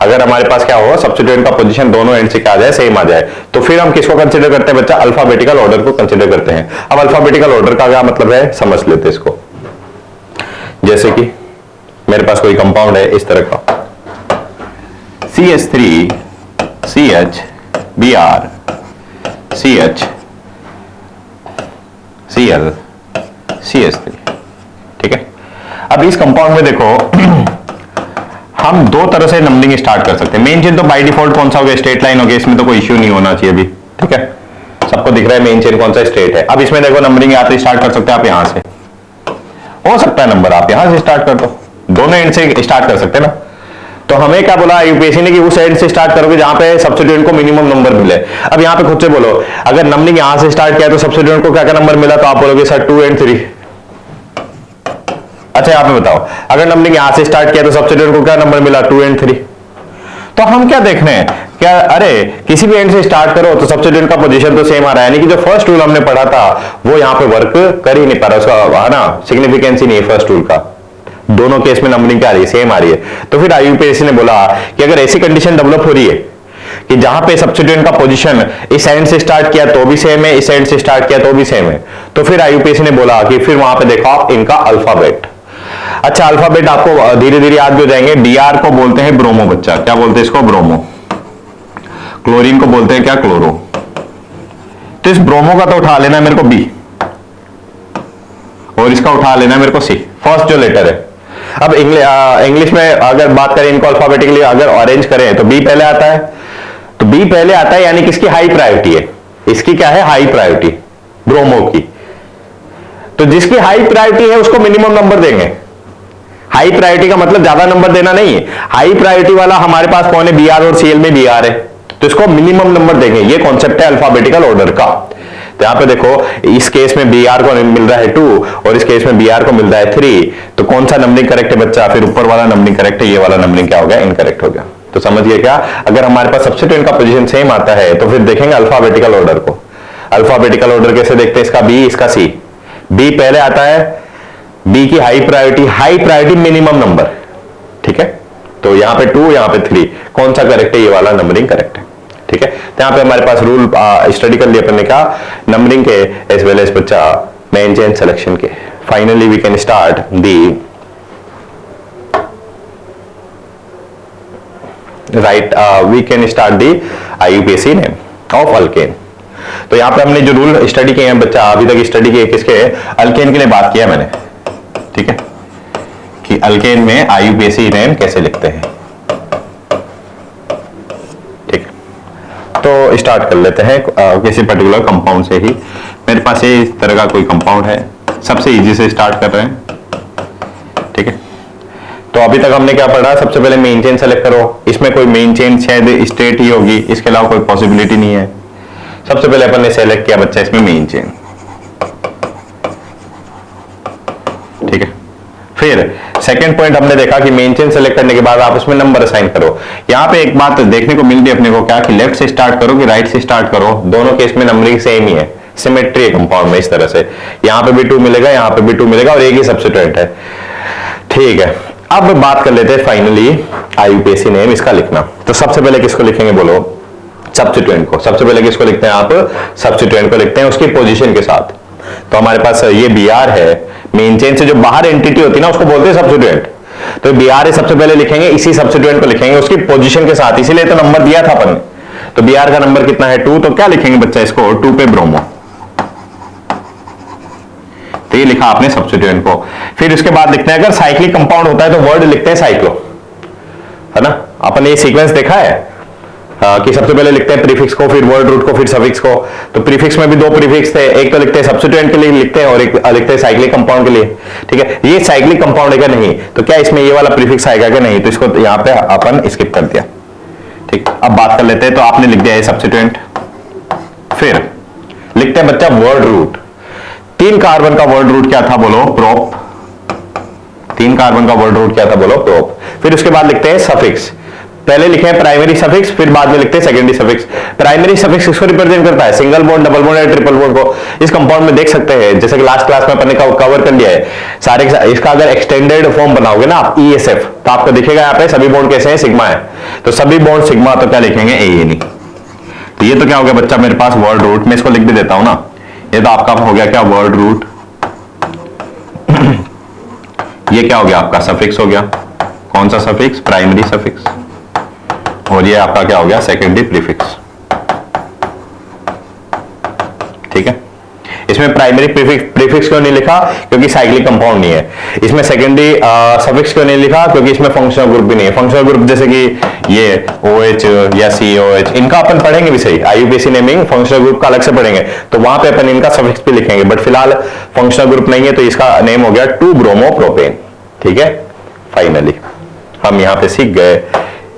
अगर हमारे पास क्या होगा, सब्स्टिट्यूएंट का पोजीशन दोनों एंड से क्या आ जाए, सेम आ जाए, तो फिर हम किसको कंसीडर करते हैं बच्चा, अल्फाबेटिकल ऑर्डर को कंसीडर करते हैं। अब अल्फाबेटिकल ऑर्डर का क्या मतलब है, समझ लेते हैं इसको। जैसे कि मेरे पास कोई कंपाउंड है इस तरह का CH3 CH Br CH Cl CH3, ठीक है। अब इस कंपाउंड में देखो हम दो तरह से नंबरिंग स्टार्ट कर सकते हैं। मेन चेन तो बाय डिफॉल्ट कौन सा हो गया, स्ट्रेट लाइन हो गया, इसमें तो कोई इश्यू नहीं होना चाहिए अभी, ठीक है। सबको दिख रहा है मेन चेन कौन सा स्ट्रेट है। अब इसमें देखो नंबरिंग यहाँ से स्टार्ट कर सकते हैं आप, यहां से हो सकता है नंबर आप यहां से स्टार्ट कर दो, दोनों एंड से स्टार्ट कर सकते हैं ना। तो हमें क्या बोला यूपीएससी ने कि उस एंड से स्टार्ट करोगे जहां पे सब्स्टिट्यूएंट को मिनिमम नंबर मिले। अब यहां पे खुद से बोलो, अगर नंबरिंग यहां से स्टार्ट किया तो सब्स्टिट्यूएंट को क्या क्या नंबर मिला, तो आप बोलोगे सर 2 and 3। अच्छा यहाँ पे बताओ, अगर नंबरिंग यहां से स्टार्ट किया तो सब्स्टिट्यूएंट को क्या नंबर मिला, 2 and 3। तो हम क्या देख रहे हैं, क्या अरे किसी भी एंड से स्टार्ट करो तो सब्स्टिट्यूएंट का पोजीशन तो सेम आ रहा है, यानी कि जो फर्स्ट रूल हमने पढ़ा था वो यहाँ पे वर्क कर ही नहीं पा रहा, उसका है ना सिग्निफिकेंस ही नहीं है फर्स्ट रूल का। दोनों केस में नंबरिंग क्या आ रही है, सेम आ रही है। तो फिर यूपीएससी ने बोला कि अगर ऐसी कंडीशन डेवलप हो रही है कि जहां पे सब्स्टिट्यूएंट का पोजीशन इस एंड से स्टार्ट किया तो भी सेम है, इस एंड से स्टार्ट किया तो भी सेम है, तो फिर यूपीएससी ने बोला कि फिर वहां पे देखो आप इनका अल्फाबेट। अच्छा अल्फाबेट आपको धीरे धीरे याद हो जाएंगे। Br को बोलते हैं ब्रोमो, बच्चा क्या बोलते हैं इसको, ब्रोमो। क्लोरीन को बोलते हैं क्या, क्लोरो। तो इस ब्रोमो का तो उठा लेना है मेरे को B, और इसका उठा लेना है मेरे को C, फर्स्ट जो लेटर है। अब इंग्लिश में अगर बात करें इनको अल्फाबेटिकली अगर ऑरेंज करें तो B पहले आता है, तो B पहले आता है यानी कि इसकी हाई प्रायोरिटी है। इसकी क्या है, हाई प्रायोरिटी ब्रोमो की। तो जिसकी हाई प्रायोरिटी है उसको मिनिमम नंबर देंगे। हाई प्रायोरिटी का मतलब ज्यादा नंबर देना नहीं है, हाई प्रायोरिटी वाला हमारे पास कौन है, Br और Cl में Br है, तो इसको मिनिमम नंबर देंगे। ये कॉन्सेप्ट है अल्फाबेटिकल ऑर्डर का। तो यहां पे देखो इस केस में Br को मिल रहा है 2 और इस केस में Br को मिल रहा है 3, तो कौन सा नंबरिंग करेक्ट है बच्चा, फिर ऊपर वाला नंबरिंग करेक्ट है, ये वाला नंबरिंग क्या हो गया, इनकरेक्ट हो गया। तो समझिए क्या, अगर हमारे पास सब्स्टिट्यूएंट का पोजीशन सेम आता है तो फिर देखेंगे अल्फाबेटिकल ऑर्डर को। अल्फाबेटिकल ऑर्डर कैसे देखते हैं, इसका B इसका C। B पहले आता है, B की हाई प्रायोरिटी मिनिमम नंबर, ठीक है। तो यहां पे 2 यहां पे 3, कौन सा करेक्ट है, ये वाला नंबरिंग करेक्ट है, ठीक है। तो यहां पे हमारे पास रूल स्टडी कर लिया अपन ने क्या, नंबरिंग के एज वेल एज बच्चा मेन चेन सिलेक्शन के। Finally we can start the we can start the IUPAC name of alkane. तो यहां पे हमने जो रूल स्टडी किए हैं बच्चा, अभी तक स्टडी किए किसके, अल्केन के लिए बात किया मैंने, ठीक है, कि अल्केन में IUPAC नेम कैसे लिखते हैं, ठीक है। तो स्टार्ट कर लेते हैं किसी पर्टिकुलर कंपाउंड से ही। मेरे पास ये इस तरह का कोई कंपाउंड है, सबसे इजी से स्टार्ट कर रहे हैं, ठीक है। तो अभी तक हमने क्या पढ़ा, सबसे पहले मेन चेन सेलेक्ट करो। इसमें कोई मेन चेन शायद स्ट्रेट ही होगी, इसके अलावा कोई पॉसिबिलिटी नहीं है। सबसे पहले अपन ने सेलेक्ट किया बच्चा इसमें मेन चेन, ठीक है। फिर सेकंड पॉइंट हमने देखा कि मेन चेन सेलेक्ट करने के बाद आप उसमें नंबर असाइन करो। यहां पे एक बात देखने को मिल रही है अपने को, क्या कि लेफ्ट से स्टार्ट करो कि राइट से स्टार्ट करो, दोनों केस में नंबरिंग सेम ही है, सिमेट्री है कंपाउंड में इस तरह से। यहां पे भी 2 मिलेगा, यहां पे भी 2 मिलेगा और एक ही सब्स्टिट्यूएंट है, ठीक है। अब बात कर लेते हैं फाइनली IUPAC नेम इसका लिखना। तो सबसे पहले किसको लिखेंगे बोलो, सब्स्टिट्यूएंट को। सबसे पहले किसको लिखते हैं आप, सब्स्टिट्यूएंट को लिखते हैं उसकी पोजीशन के साथ। तो हमारे पास ये Br है, मेन चेन से जो बाहर एंटिटी होती है ना उसको बोलते हैं सब्स्टिट्यूएंट। तो Br है सबसे पहले लिखेंगे, इसी सब्स्टिट्यूएंट को लिखेंगे उसकी पोजीशन के साथ, इसीलिए तो नंबर दिया था अपन ने। तो Br का नंबर कितना है 2, तो क्या लिखेंगे बच्चा इसको, 2 पे ब्रोमो। तो ये लिखा आपने सब्स्टिट्यूएंट को। फिर उसके बाद लिखते हैं, अगर साइक्लिक कंपाउंड होता है तो वर्ड लिखते हैं साइक्लो, है ना। अपन ये सीक्वेंस देखा है कि सबसे पहले लिखते हैं प्रीफिक्स को, फिर वर्ड रूट को, फिर सफिक्स को। तो प्रीफिक्स में भी 2 प्रीफिक्स थे, एक तो लिखते हैं सब्स्टिट्यूएंट के लिए लिखते हैं और एक लिखते हैं साइक्लिक कंपाउंड के लिए, ठीक है। ये साइक्लिक कंपाउंड है क्या, नहीं, तो क्या इसमें ये वाला प्रीफिक्स आएगा क्या, नहीं, तो इसको यहां पे अपन स्किप कर दिया, ठीक। अब बात कर लेते हैं, तो आपने लिख दिया है सब्स्टिट्यूएंट। फिर लिखते हैं बच्चा वर्ड रूट। 3 कार्बन का वर्ड रूट क्या था बोलो, प्रोप। 3 कार्बन का वर्ड रूट क्या था बोलो, प्रोप। फिर उसके बाद लिखते हैं सफिक्स। पहले लिखे हैं प्राइमरी सफिक्स, फिर बाद में लिखते हैं सेकेंडरी सफिक्स। प्राइमरी सफिक्स किसको रिप्रेजेंट करता है, सिंगल बॉन्ड, डबल बॉन्ड या ट्रिपल बॉन्ड को। इस कंपाउंड में देख सकते हैं, जैसे कि लास्ट क्लास में अपन ने कवर कर लिया है सारे। इसका अगर एक्सटेंडेड फॉर्म बनाओगे ना आप ESF, तो आपको दिखेगा यहाँ पे सभी बॉन्ड कैसे हैं, सिग्मा है। तो सभी बॉन्ड सिग्मा, तो क्या लिखेंगे, ANE। तो ये तो क्या हो गया बच्चा मेरे पास वर्ड रूट। मैं इसको लिख भी देता हूं ना, ये तो आपका हो गया क्या, वर्ड रूट। ये क्या हो गया आपका सफिक्स हो गया, कौन सा सफिक्स, प्राइमरी सफिक्स, और ये आपका क्या हो गया सेकेंडरी प्रीफिक्स। ठीक है, इसमें प्राइमरी प्रीफिक्स क्यों नहीं लिखा, क्योंकि साइक्लिक कंपाउंड नहीं है। इसमें सेकेंडरी सफिक्स क्यों नहीं लिखा, क्योंकि इसमें फंक्शनल ग्रुप भी नहीं है। फंक्शनल ग्रुप जैसे कि ये OH या COH, इनका अपन पढ़ेंगे भी सही, IUPAC नेमिंग फंक्शनल ग्रुप का अलग से पढ़ेंगे, तो वहां पे अपन इनका सफिक्स भी लिखेंगे, बट फिलहाल फंक्शनल ग्रुप नहीं है तो इसका नेम हो गया 2-ब्रोमोप्रोपेन। ठीक है, फाइनली हम यहां पे सीख गए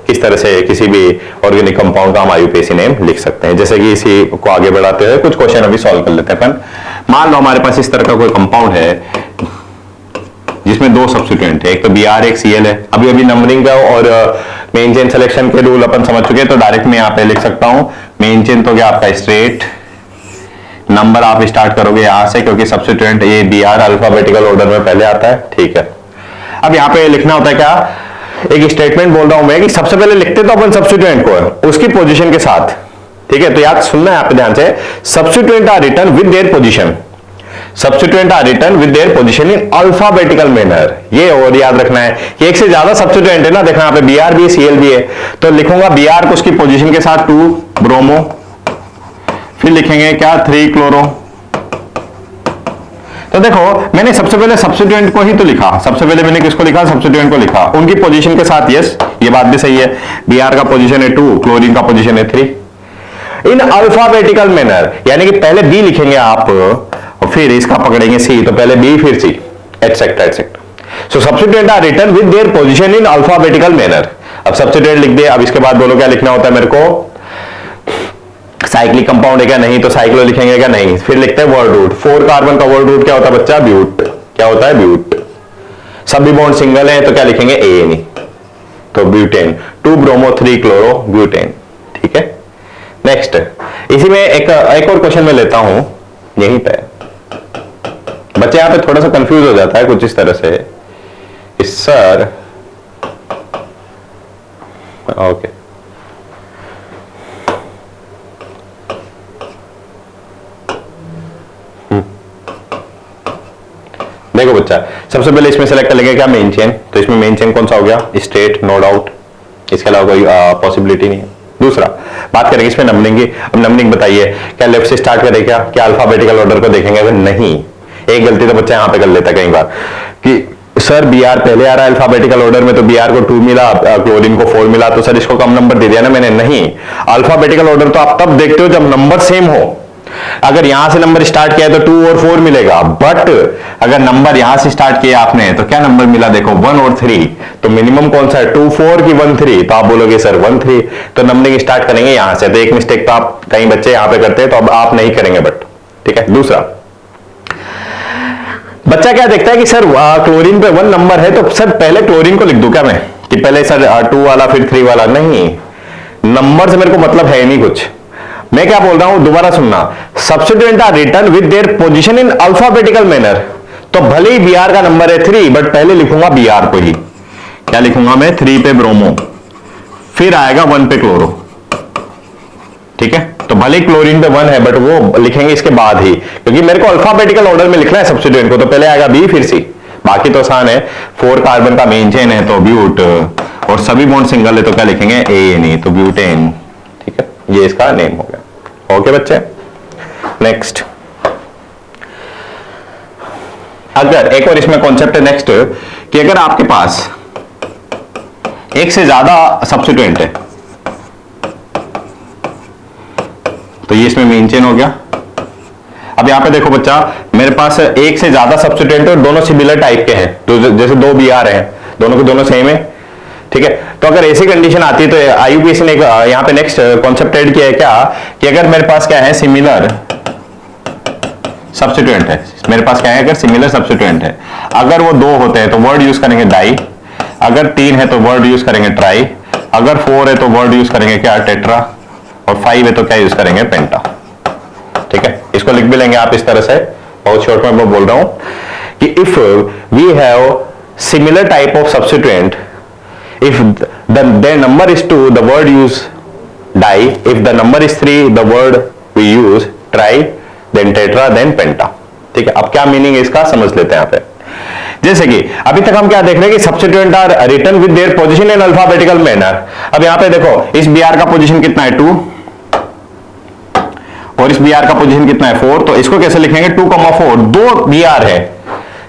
किस तरह से किसी भी ऑर्गेनिक कंपाउंड का हम IUPAC नेम लिख सकते हैं। जैसे कि इसी को आगे बढ़ाते हुए कुछ क्वेश्चन अभी सॉल्व कर लेते हैं अपन। मान लो हमारे पास इस तरह का कोई कंपाउंड है जिसमें दो सब्स्टिट्यूएंट है, एक तो Br एक Cl है। अभी अभी नंबरिंग का और मेन चेन सिलेक्शन के रूल अपन समझ चुके हैं, तो डायरेक्ट मैं यहाँ पे लिख सकता हूं मेन चेन तो क्या आपका स्ट्रेट नंबर आप स्टार्ट करोगे यहां से, क्योंकि सब्स्टिट्यूएंट ये Br अल्फाबेटिकल ऑर्डर में पहले आता है। ठीक है, अब यहाँ पे लिखना होता है क्या, एक स्टेटमेंट बोल रहा हूं मैं कि सबसे पहले लिखते तो अपन सब्स्टिट्यूएंट को है उसकी पोजीशन के साथ। ठीक है, तो याद सुनना है आप ध्यान से, substituent are written with their position, substituent are written with their position in alphabetical manner. ये और याद रखना है कि एक से ज्यादा सब्स्टिट्यूएंट है ना, देखना यहाँ पे Br भी है Cl भी है, तो लिखूंगा Br को उसकी पोजीशन के साथ 2 ब्रोमो, फिर लिखेंगे क्या 3 क्लोरो। तो देखो मैंने सबसे पहले सब्स्टिट्यूएंट को ही तो लिखा, सबसे पहले मैंने किसको लिखा, सब्स्टिट्यूएंट को लिखा उनकी पोजीशन के साथ। यस, ये बात भी सही है, Br का पोजीशन है 2, क्लोरीन का पोजीशन है 3 इन अल्फाबेटिकल मैनर, यानी कि पहले बी लिखेंगे आप और फिर इसका पकड़ेंगे सी, तो पहले बी फिर C, etcetera etcetera. So substituent are written with their position in alphabetical manner. अब सब्स्टिट्यूएंट लिख दिया, अब इसके बाद बोलो क्या लिखना होता है मेरे को, साइक्लिक कंपाउंड है क्या, नहीं तो साइक्लो लिखेंगे क्या, नहीं, फिर लिखते हैं वर्ड रूट। 4 कार्बन का वर्ड रूट क्या होता है बच्चा, ब्यूट। क्या होता है, ब्यूट। सभी बॉन्ड सिंगल है तो क्या लिखेंगे, ANE, तो ब्यूटेन। 2 bromo 3 chloro butane. ठीक है, नेक्स्ट इसी में एक और क्वेश्चन में लेता हूं यहीं पे, बच्चे यहां पे थोड़ा सा कंफ्यूज हो जाता है कुछ इस तरह से, सर ओके देखो बच्चा, सबसे पहले इसमें सेलेक्ट कर लेंगे क्या, मेन चेन, तो इसमें मेन चेन कौन सा हो गया, स्ट्रेट, नो डाउट, इसके अलावा कोई पॉसिबिलिटी नहीं है। दूसरा बात करेंगे इसमें नंबरिंग की। अब नंबरिंग बताइए, क्या लेफ्ट से स्टार्ट करें, क्या अल्फाबेटिकल ऑर्डर को देखेंगे, अगर नहीं, एक गलती तो बच्चा यहां पे कर लेता है कई बार कि सर Br पहले आ रहा है अल्फाबेटिकल ऑर्डर में, तो Br को 2 मिला, क्लोरीन को 4 मिला, तो सर इसको कम नंबर दे दिया ना मैंने। नहीं, अल्फाबेटिकल ऑर्डर तो आप तब देखते हो जब नंबर सेम हो। अगर यहां से नंबर स्टार्ट किया है तो 2 और 4 मिलेगा, बट अगर नंबर यहां से स्टार्ट किया आपने तो क्या नंबर मिला, देखो 1 और 3, तो मिनिमम कौन सा है, 2 4 की 1 3, तो आप बोलोगे सर 1 3, तो नंबरिंग स्टार्ट करेंगे यहां से। तो एक मिस्टेक तो आप कई बच्चे यहां पे करते हैं, तो अब आप नहीं करेंगे, बट ठीक है। दूसरा बच्चा क्या देखता है कि सर क्लोरीन पे 1 नंबर है, तो सर पहले क्लोरीन को लिख दूं क्या मैं, कि पहले सर 2 वाला फिर 3 वाला, नहीं, नंबर से मेरे को मतलब है नहीं कुछ। मैं क्या बोल रहा हूं, दोबारा सुनना, substituent are written with their position in alphabetical manner, तो भले ही Br का नंबर है 3, बट पहले लिखूंगा Br को ही, क्या लिखूंगा मैं, 3 पे ब्रोमो, फिर आएगा 1 पे क्लोरो। ठीक है, तो भले ही क्लोरीन पे 1 है, बट वो लिखेंगे इसके बाद ही, क्योंकि मेरे को अल्फाबेटिकल ऑर्डर में लिखना है सब्स्टिट्यूएंट को, तो पहले आएगा B फिर C, बाकी तो आसान है। 4 कार्बन का मेन चेन है तो ब्यूट, और सभी बॉन्ड सिंगल है तो क्या लिखेंगे, ANE, तो ब्यूटेन। ठीक है, ये इसका नेम हो गया। ओके बच्चे, नेक्स्ट अगर एक और इसमें कॉन्सेप्ट है नेक्स्ट, कि अगर आपके पास एक से ज्यादा सब्स्टिट्यूएंट है, तो ये इसमें मेन चेन हो गया। अब यहां पे देखो बच्चा, मेरे पास एक से ज्यादा सब्स्टिट्यूएंट है और दोनों सिमिलर टाइप के हैं, तो जैसे 2 Br हैं, दोनों के दोनों सेम है। ठीक है, तो अगर ऐसी कंडीशन आती है तो IUPAC ने यहां पे नेक्स्ट कॉन्सेप्ट ऐड किया है क्या, कि अगर मेरे पास क्या है, सिमिलर सब्स्टिट्यूएंट है, मेरे पास क्या है, अगर सिमिलर सब्स्टिट्यूएंट है, अगर वो 2 होते हैं तो वर्ड यूज करेंगे डाई, अगर 3 है तो वर्ड यूज करेंगे ट्राई, अगर 4 है तो वर्ड यूज करेंगे क्या, टेट्रा, और 5 है तो क्या यूज करेंगे, पेंटा। ठीक है, इसको लिख भी लेंगे आप इस तरह से, बहुत शॉर्ट में मैं बोल रहा हूं कि if we have similar type of substituent, if their number is 2, the word use di, if the number is 3, the word we use try, then tetra, then penta। ठीक है, अब क्या मीनिंग है इसका समझ लेते हैं यहाँ पे। जैसे कि अभी तक हम क्या देख रहे हैं कि substituent are written with their position in alphabetical manner. अब यहां पे देखो इस Br का पोजीशन कितना है 2 और इस Br का पोजीशन कितना है 4, तो इसको कैसे लिखेंगे 2,4, दो Br है,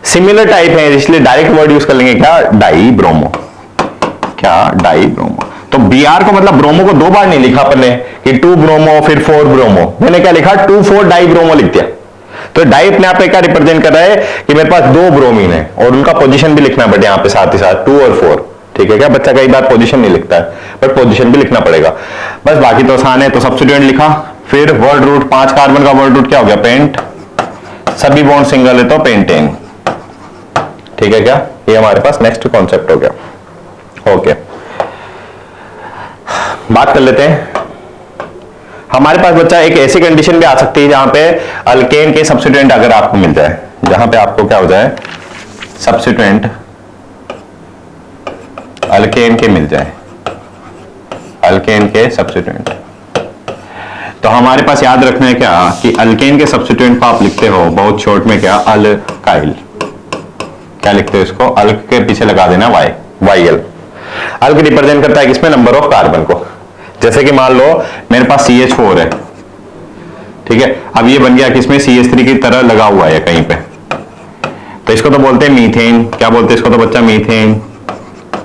सिमिलर टाइप है, इसलिए डायरेक्ट वर्ड यूज कर लेंगे क्या डाई ब्रोमो, क्या डाई ब्रोमो। तो Br को मतलब ब्रोमो को दो बार नहीं लिखा अपन ने कि 2 ब्रोमो फिर 4 ब्रोमो, मैंने क्या लिखा 2,4 डाई ब्रोमो लिख दिया। तो डाई अपने आप पे क्या रिप्रेजेंट कर रहा है कि मेरे पास दो ब्रोमीन है और उनका पोजीशन भी लिखना पड़े यहाँ पे साथ ही साथ 2 और 4, ठीक है क्या। बच्चा कई बार पोजीशन नहीं लिखता है बट पोजीशन भी लिखना पड़ेगा, बस बाकी तो आसान है। तो सब्स्टिट्यूएंट लिखा, फिर वर्ड रूट 5 कार्बन का वर्ड रूट क्या हो गया पेंट, सभी बॉन्ड सिंगल है तो पेंटेन, ठीक है क्या। ये हमारे पास नेक्स्ट कॉन्सेप्ट हो गया। ओके, बात कर लेते हैं। हमारे पास बच्चा एक ऐसी कंडीशन भी आ सकती है जहां पे अल्केन के सब्स्टिट्यूएंट अगर आपको मिल जाए, जहां पे आपको क्या हो जाए सब्स्टिट्यूएंट अल्केन के मिल जाए, अल्केन के सब्स्टिट्यूएंट, तो हमारे पास याद रखना है क्या कि अल्केन के सब्स्टिट्यूएंट को आप लिखते हो बहुत शॉर्ट में क्या अल्काइल, क्या लिखते हो इसको, अल्क के पीछे लगा देना YL। अल्क रिप्रेजेंट करता है किसमें नंबर ऑफ कार्बन को, जैसे कि मान लो मेरे पास CH4 है, ठीक है, अब ये बन गया किसमें CH3 की तरह लगा हुआ है कहीं पे, तो इसको तो बोलते हैं मीथेन, क्या बोलते हैं इसको तो बच्चा मीथेन,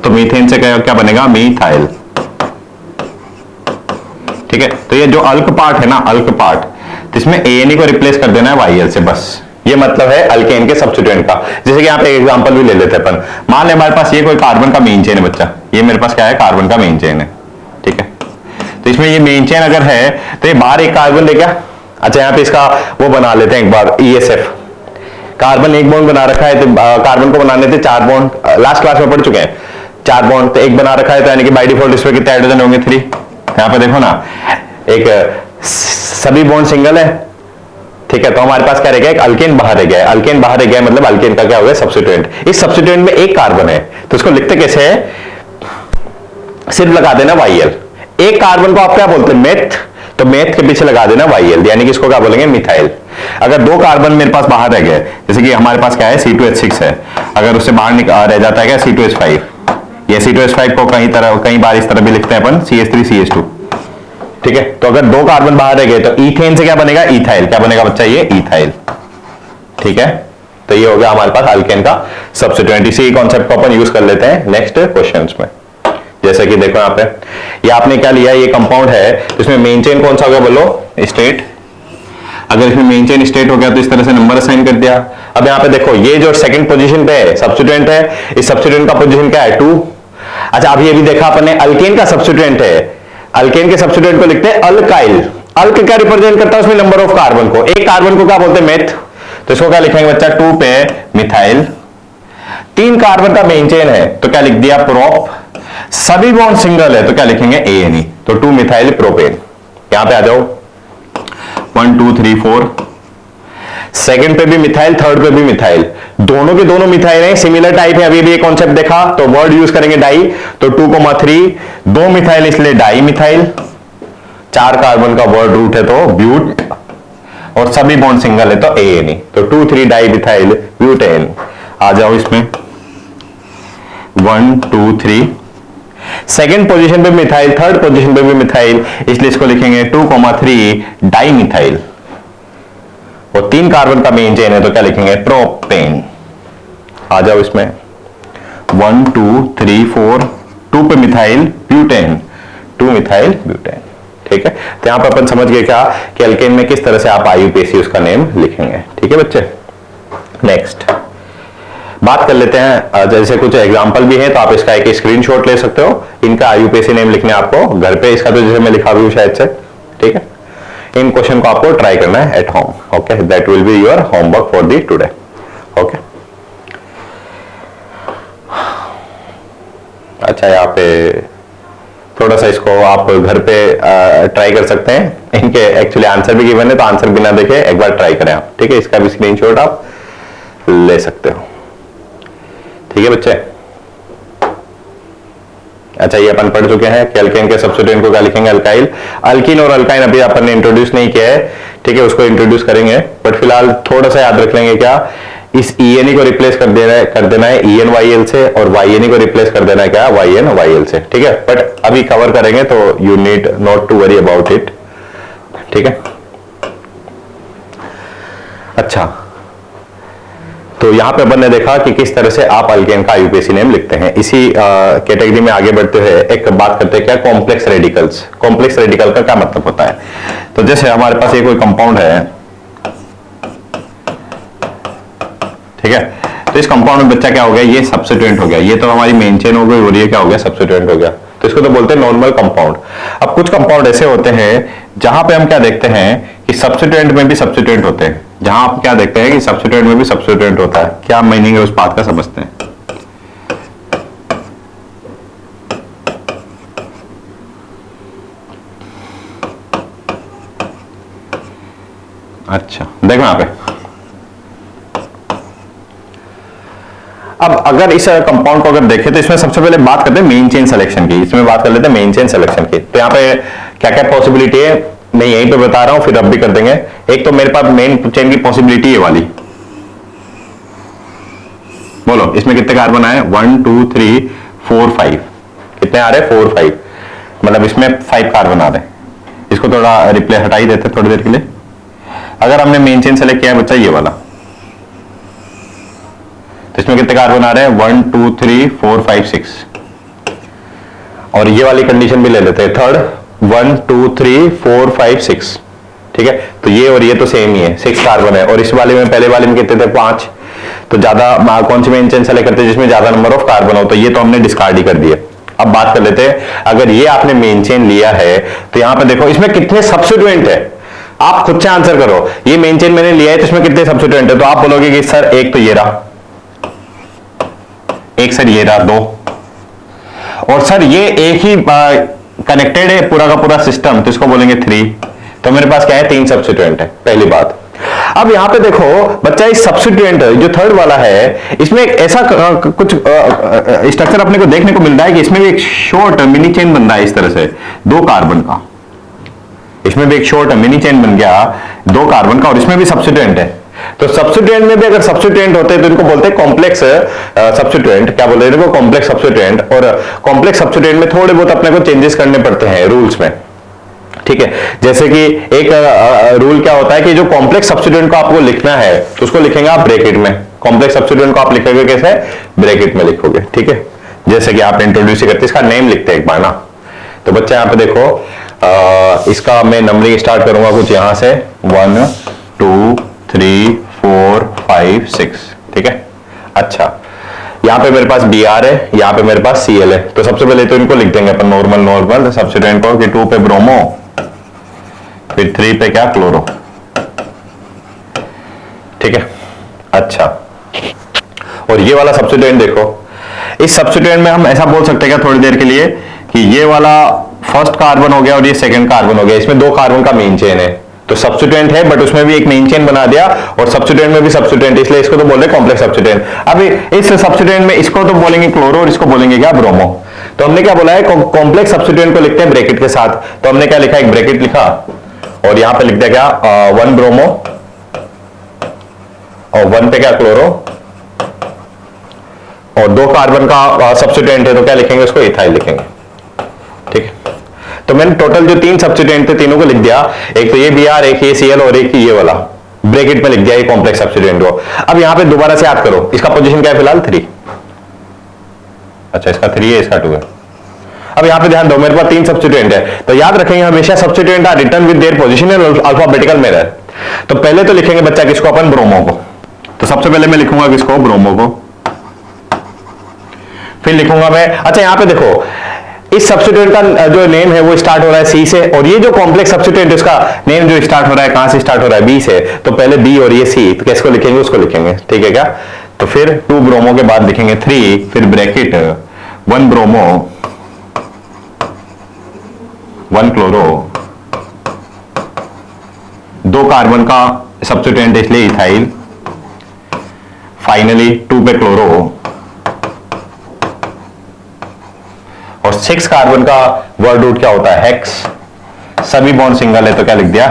तो मीथेन से क्या बनेगा मीथाइल, ठीक है। तो ये जो अल्क पार्ट है ना, अल्क पार्ट, तो इसमें ANE को रिप्लेस कर देना है YL से, बस ये मतलब है अल्केन के सब्स्टिट्यूएंट का। जैसे कि आप एक एग्जांपल भी ले लेते हैं अपन, मान लें हमारे पास ये कोई कार्बन का मेन चेन है बच्चा, ये मेरे पास क्या है कार्बन का मेन चेन है, ठीक है। तो इसमें ये मेन चेन अगर है तो ये बाहर एक कार्बन ले क्या, अच्छा यहाँ पे इसका वो बना लेते हैं एक बार ESF, कार्बन एक बॉन्ड बना रखा है, तो कार्बन को बनाने थे 4 बॉन्ड, लास्ट क्लास में पढ़ चुके हैं 4 बॉन्ड, तो एक बना रखा है तो यानी कि बाय डिफॉल्ट इसमें कितने हाइड्रोजन होंगे 3। यहाँ पे देखो ना एक सभी बॉन्ड सिंगल है, ठीक है, तो हमारे पास क्या रह गया एक अल्केन बाहर रह गया है, अल्केन बाहर रह गया मतलब अल्केन का क्या हो गया सब्स्टिट्यूएंट। इस सब्स्टिट्यूएंट में एक कार्बन है तो इसको लिखते कैसे है, सिर्फ लगा देना YL। एक कार्बन को आप क्या बोलते हैं मेथ, तो मेथ के पीछे लगा देना YL, यानी कि इसको क्या बोलेंगे मिथाइल। अगर दो कार्बन मेरे पास बाहर रह गए, जैसे कि हमारे पास क्या है C2H6 है, अगर उससे बाहर रह जाता है क्या C2H5, ये C2H5 को कई बार इस तरह भी लिखते हैं अपन CH3CH2, ठीक है। तो अगर दो कार्बन बाहर रह गए तो ईथेन से क्या बनेगा इथाइल, क्या बनेगा बच्चा ये इथाइल, ठीक है। तो ये हो गया हमारे पास अल्केन का सब्स्टिट्यूएंट। इसी कॉन्सेप्ट को अपन यूज कर लेते हैं नेक्स्ट क्वेश्चंस में। जैसे कि देखो यहाँ पे ये आपने क्या लिया, ये कंपाउंड है, तो इसमें मेन चेन कौन सा हो गया बोलो स्टेट, अगर इसमें मेन चेन स्टेट हो गया तो इस तरह से नंबर असाइन कर दिया। अब यहाँ पे देखो ये जो सेकंड पोजीशन पे है सब्स्टिट्यूएंट है, इस सब्स्टिट्यूएंट का पोजीशन क्या है 2। अच्छा अब ये भी देखा अपन ने अल्केन का सब्स्टिट्यूएंट है, अल्केन के सब्स्टिट्यूएंट को लिखते हैं अल्काइल। अल्क क्या रिप्रेजेंट करता है उसमें नंबर ऑफ कार्बन को, एक कार्बन को क्या बोलते हैं मेथ, तो इसको क्या लिखेंगे बच्चा 2 पे मिथाइल। 3 कार्बन का मेन चेन है तो क्या लिख दिया प्रोप, सभी बॉन्ड सिंगल है तो क्या लिखेंगे ANE, तो 2 मिथाइल प्रोपेन। यहां पे आ जाओ 1 2 3 4, सेकंड पे भी मिथाइल, थर्ड पे भी मिथाइल, दोनों के दोनों मिथाइल हैं, सिमिलर टाइप है। अभी भी ये कॉन्सेप्ट देखा तो वर्ड यूज करेंगे डाई, तो 2,3 2 मिथाइल इसलिए डाई मिथाइल, 4 कार्बन का वर्ड रूट है तो ब्यूट, और सभी बॉन्ड सिंगल है तो ANE, तो 2 3 डाई मिथाइल ब्यूटेन। आ जाओ इसमें 1 2 3, सेकेंड पोजीशन पे मिथाइल, थर्ड पोजीशन पे भी मिथाइल, इसलिए इसको लिखेंगे 2,3 डाई मिथाइल, और 3 कार्बन का मेन चेन है तो क्या लिखेंगे प्रोपेन। आ जाओ इसमें 1 2 3 4, 2 पे मिथाइल ब्यूटेन, 2 मिथाइल ब्यूटेन, ठीक है। तो यहां पर अपन समझ गए क्या कि अल्केन में किस तरह से आप IUPAC उसका नेम लिखेंगे, ठीक है बच्चे। नेक्स्ट बात कर लेते हैं, जैसे कुछ एग्जांपल भी है तो आप इसका एक स्क्रीनशॉट ले सकते हो, इनका IUPAC नेम लिखने आपको घर पे, इसका तो जैसे मैं लिखा भी हूं शायद से, ठीक है। इन क्वेश्चन को आपको ट्राई करना है at home, okay, that will be your homework for the today, okay. अच्छा यहाँ पे थोड़ा सा इसको आप घर पे ट्राई कर सकते हैं, इनके एक्चुअली आंसर भी गिवन है तो आंसर बिना देखे एक बार ट्राई करें आप, ठीक है। इसका भी स्क्रीनशॉट आप ले सकते हो, ठीक है बच्चे। अच्छा ये अपन पढ़ चुके हैं कि अल्केन के सब्स्टिट्यूएंट को क्या लिखेंगे अल्काइल। अल्कीन और अल्काइन अभी अपन ने इंट्रोड्यूस नहीं किया है, ठीक है, उसको इंट्रोड्यूस करेंगे, बट फिलहाल थोड़ा सा याद रख लेंगे क्या इस ENE को रिप्लेस कर देना है ENYL से, और YNE को रिप्लेस कर देना है क्या, YNYL से, ठीक है। बट अभी कवर करेंगे तो you need not to worry about it, ठीक है। अच्छा, तो यहां पे अपन ने देखा कि किस तरह से आप अल्केन का IUPAC नेम लिखते हैं। इसी कैटेगरी में आगे बढ़ते हुए एक बात करते हैं क्या, कॉम्प्लेक्स रेडिकल्स। कॉम्प्लेक्स रेडिकल का क्या मतलब होता है? तो जैसे हमारे पास ये कोई कंपाउंड है, ठीक है, तो इस कंपाउंड में बच्चा क्या हो गया, ये सब्स्टिट्यूएंट हो गया, ये तो हमारी मेन चेन हो गई और ये क्या हो गया, सब्स्टिट्यूएंट हो गया। तो इसको तो बोलते हैं नॉर्मल कंपाउंड। अब कुछ कंपाउंड ऐसे होते हैं जहां पे हम क्या देखते हैं कि सब्स्टिट्यूएंट में भी सब्स्टिट्यूएंट होते हैं, जहां आप क्या देखते हैं कि सब्स्टिट्यूएंट में भी सब्स्टिट्यूएंट होता है। क्या मीनिंग है उस बात का, समझते हैं। अच्छा देखो यहां पे, अब अगर इस कंपाउंड को अगर देखें तो इसमें सबसे पहले बात करते हैं मेन चेन सिलेक्शन की। इसमें बात कर लेते हैं मेन चेन सिलेक्शन की। तो यहाँ पे क्या क्या पॉसिबिलिटी है मैं यहीं पे बता रहा हूं, फिर अब भी कर देंगे। एक तो मेरे पास मेन चेन की पॉसिबिलिटी है वाली, बोलो इसमें कितने कार्बन आए, 1 2 3 4 5, कितने आ रहे, 4 5, मतलब इसमें 5 कार्बन आ रहे हैं। इसको थोड़ा रिप्ले हटा ही देते थोड़ी देर के लिए। अगर हमने मेन चेन सेलेक्ट किया है बच्चा ये वाला, तो इसमें कितने कार्बन आ रहे हैं, 1 2 3 4 5 6, और ये वाली कंडीशन भी ले लेते हैं, थर्ड 1 2 3 4 5 6, ठीक है। तो ये और ये तो सेम ही है, 6 कार्बन है, और इस वाले में पहले वाले में कितने थे, 5। तो ज्यादा कौन सी मेन चेन सेलेक्ट करते हैं जिसमें ज्यादा नंबर ऑफ कार्बन हो, तो ये तो हमने डिस्कार्ड ही कर दिए। अब बात कर लेते हैं, अगर ये आपने मेन चेन लिया है तो यहां पे देखो इसमें कितने सब्स्टिट्यूएंट है, आप खुद से आंसर करो। ये मेन चेन मैंने लिया है तो इसमें कितने सब्स्टिट्यूएंट है, तो आप बोलोगे कि सर एक तो ये रहा, एक सर ये रहा 2, और सर ये एक ही कनेक्टेड है पूरा का पूरा सिस्टम, तो इसको बोलेंगे 3। तो मेरे पास क्या है, 3 सब्स्टिट्यूएंट है, पहली बात। अब यहां पे देखो बच्चा, इस सब्स्टिट्यूएंट जो थर्ड वाला है इसमें एक ऐसा कुछ स्ट्रक्चर अपने को देखने को मिल रहा है कि इसमें भी एक शॉर्ट मिनी चेन बन रहा है इस तरह से 2 कार्बन का। इसमें भी एक शॉर्ट मिनी चेन बन गया 2 कार्बन का, और इसमें भी सब्स्टिट्यूएंट है। तो सब्स्टिट्यूएंट में भी अगर सब्स्टिट्यूएंट होते हैं तो इनको बोलते हैं कॉम्प्लेक्स सब्स्टिट्यूएंट। क्या बोलते हैं इनको, कॉम्प्लेक्स सब्स्टिट्यूएंट। और कॉम्प्लेक्स सब्स्टिट्यूएंट में थोड़े बहुत अपने को चेंजेस करने पड़ते हैं रूल्स में, ठीक है। जैसे कि एक रूल क्या होता है कि जो कॉम्प्लेक्स सब्स्टिट्यूएंट को आपको लिखना है तो उसको लिखेंगे आप ब्रैकेट में। कॉम्प्लेक्स सब्स्टिट्यूएंट को आप लिखोगे कैसे, ब्रैकेट में लिखोगे, ठीक है। जैसे कि आप इंट्रोड्यूस करते इसका नेम लिखते हैं एक बार ना। तो बच्चे यहां पे देखो इसका मैं नंबरिंग स्टार्ट करूंगा कुछ यहां से 1 2 3 4 5 6, ठीक है। अच्छा, यहां पे मेरे पास Br है, यहां पे मेरे पास Cl है। तो सबसे पहले तो इनको लिख देंगे अपन नॉर्मल सब्स्टिट्यूएंट को कि 2 पे ब्रोमो, फिर 3 पे क्या, क्लोरो, ठीक है। अच्छा, और ये वाला सब्स्टिट्यूएंट देखो, इस सब्स्टिट्यूएंट में हम ऐसा बोल सकते हैं क्या थोड़ी देर के लिए कि ये वाला फर्स्ट कार्बन हो गया और ये सेकंड कार्बन हो गया, इसमें 2 कार्बन का मेन चेन है। तो सब्स्टिट्यूएंट है बट उसमें भी एक मेन चेन बना दिया, और सब्स्टिट्यूएंट में भी सब्स्टिट्यूएंट, इसलिए इसको तो बोल रहे कॉम्प्लेक्स सब्स्टिट्यूएंट। अब इस सब्स्टिट्यूएंट में इसको तो बोलेंगे क्लोरो और इसको बोलेंगे क्या, ब्रोमो। तो हमने क्या बोला है, कॉम्प्लेक्स सब्स्टिट्यूएंट को लिखते हैं ब्रैकेट के साथ। तो हमने क्या लिखा, एक ब्रैकेट लिखा और यहां पे लिख दिया क्या 1 ब्रोमो और 1 पे क्या, क्लोरो, और 2 कार्बन का सब्स्टिट्यूएंट है तो क्या लिखेंगे, उसको इथाइल लिखेंगे, ठीक है। तो मैंने टोटल जो 3 सब्स्टिट्यूएंट थे तीनों को लिख दिया, एक तो ये Br, एक ये Cl और एक ये वाला, ब्रैकेट में लिख दिया ये कॉम्प्लेक्स सब्स्टिट्यूएंट को। अब यहां पे दोबारा से याद करो इसका पोजीशन क्या है फिलहाल, 3। अच्छा, इसका 3 है, इसका 2 है। अब यहां पे ध्यान दो, मेरे पास 3 सब्स्टिट्यूएंट है, तो याद रखेंगे हमेशा substituent are return with their position in alphabetical method. तो पहले तो लिखेंगे बच्चा किसको, अपन ब्रोमो को। तो सबसे पहले मैं लिखूंगा किसको, ब्रोमो को, फिर लिखूंगा मैं, अच्छा यहां पे देखो इस सब्स्टिट्यूएंट का जो नेम है वो स्टार्ट हो रहा है C से, और ये जो कॉम्प्लेक्स सब्स्टिट्यूएंट उसका नेम जो स्टार्ट हो रहा है कहां से स्टार्ट हो रहा है, B से। तो पहले B और ये C, तो किसको लिखेंगे, उसको लिखेंगे, ठीक है क्या। तो फिर 2 ब्रोमो के बाद लिखेंगे 3, फिर ब्रैकेट 1 ब्रोमो 1 क्लोरो, 2 कार्बन का सब्स्टिट्यूएंट इसलिए इथाइल, फाइनली 2 पे क्लोरो, और 6 कार्बन का वर्ड रूट क्या होता है, हेक्स। सभी बॉन्ड सिंगल है तो क्या लिख दिया,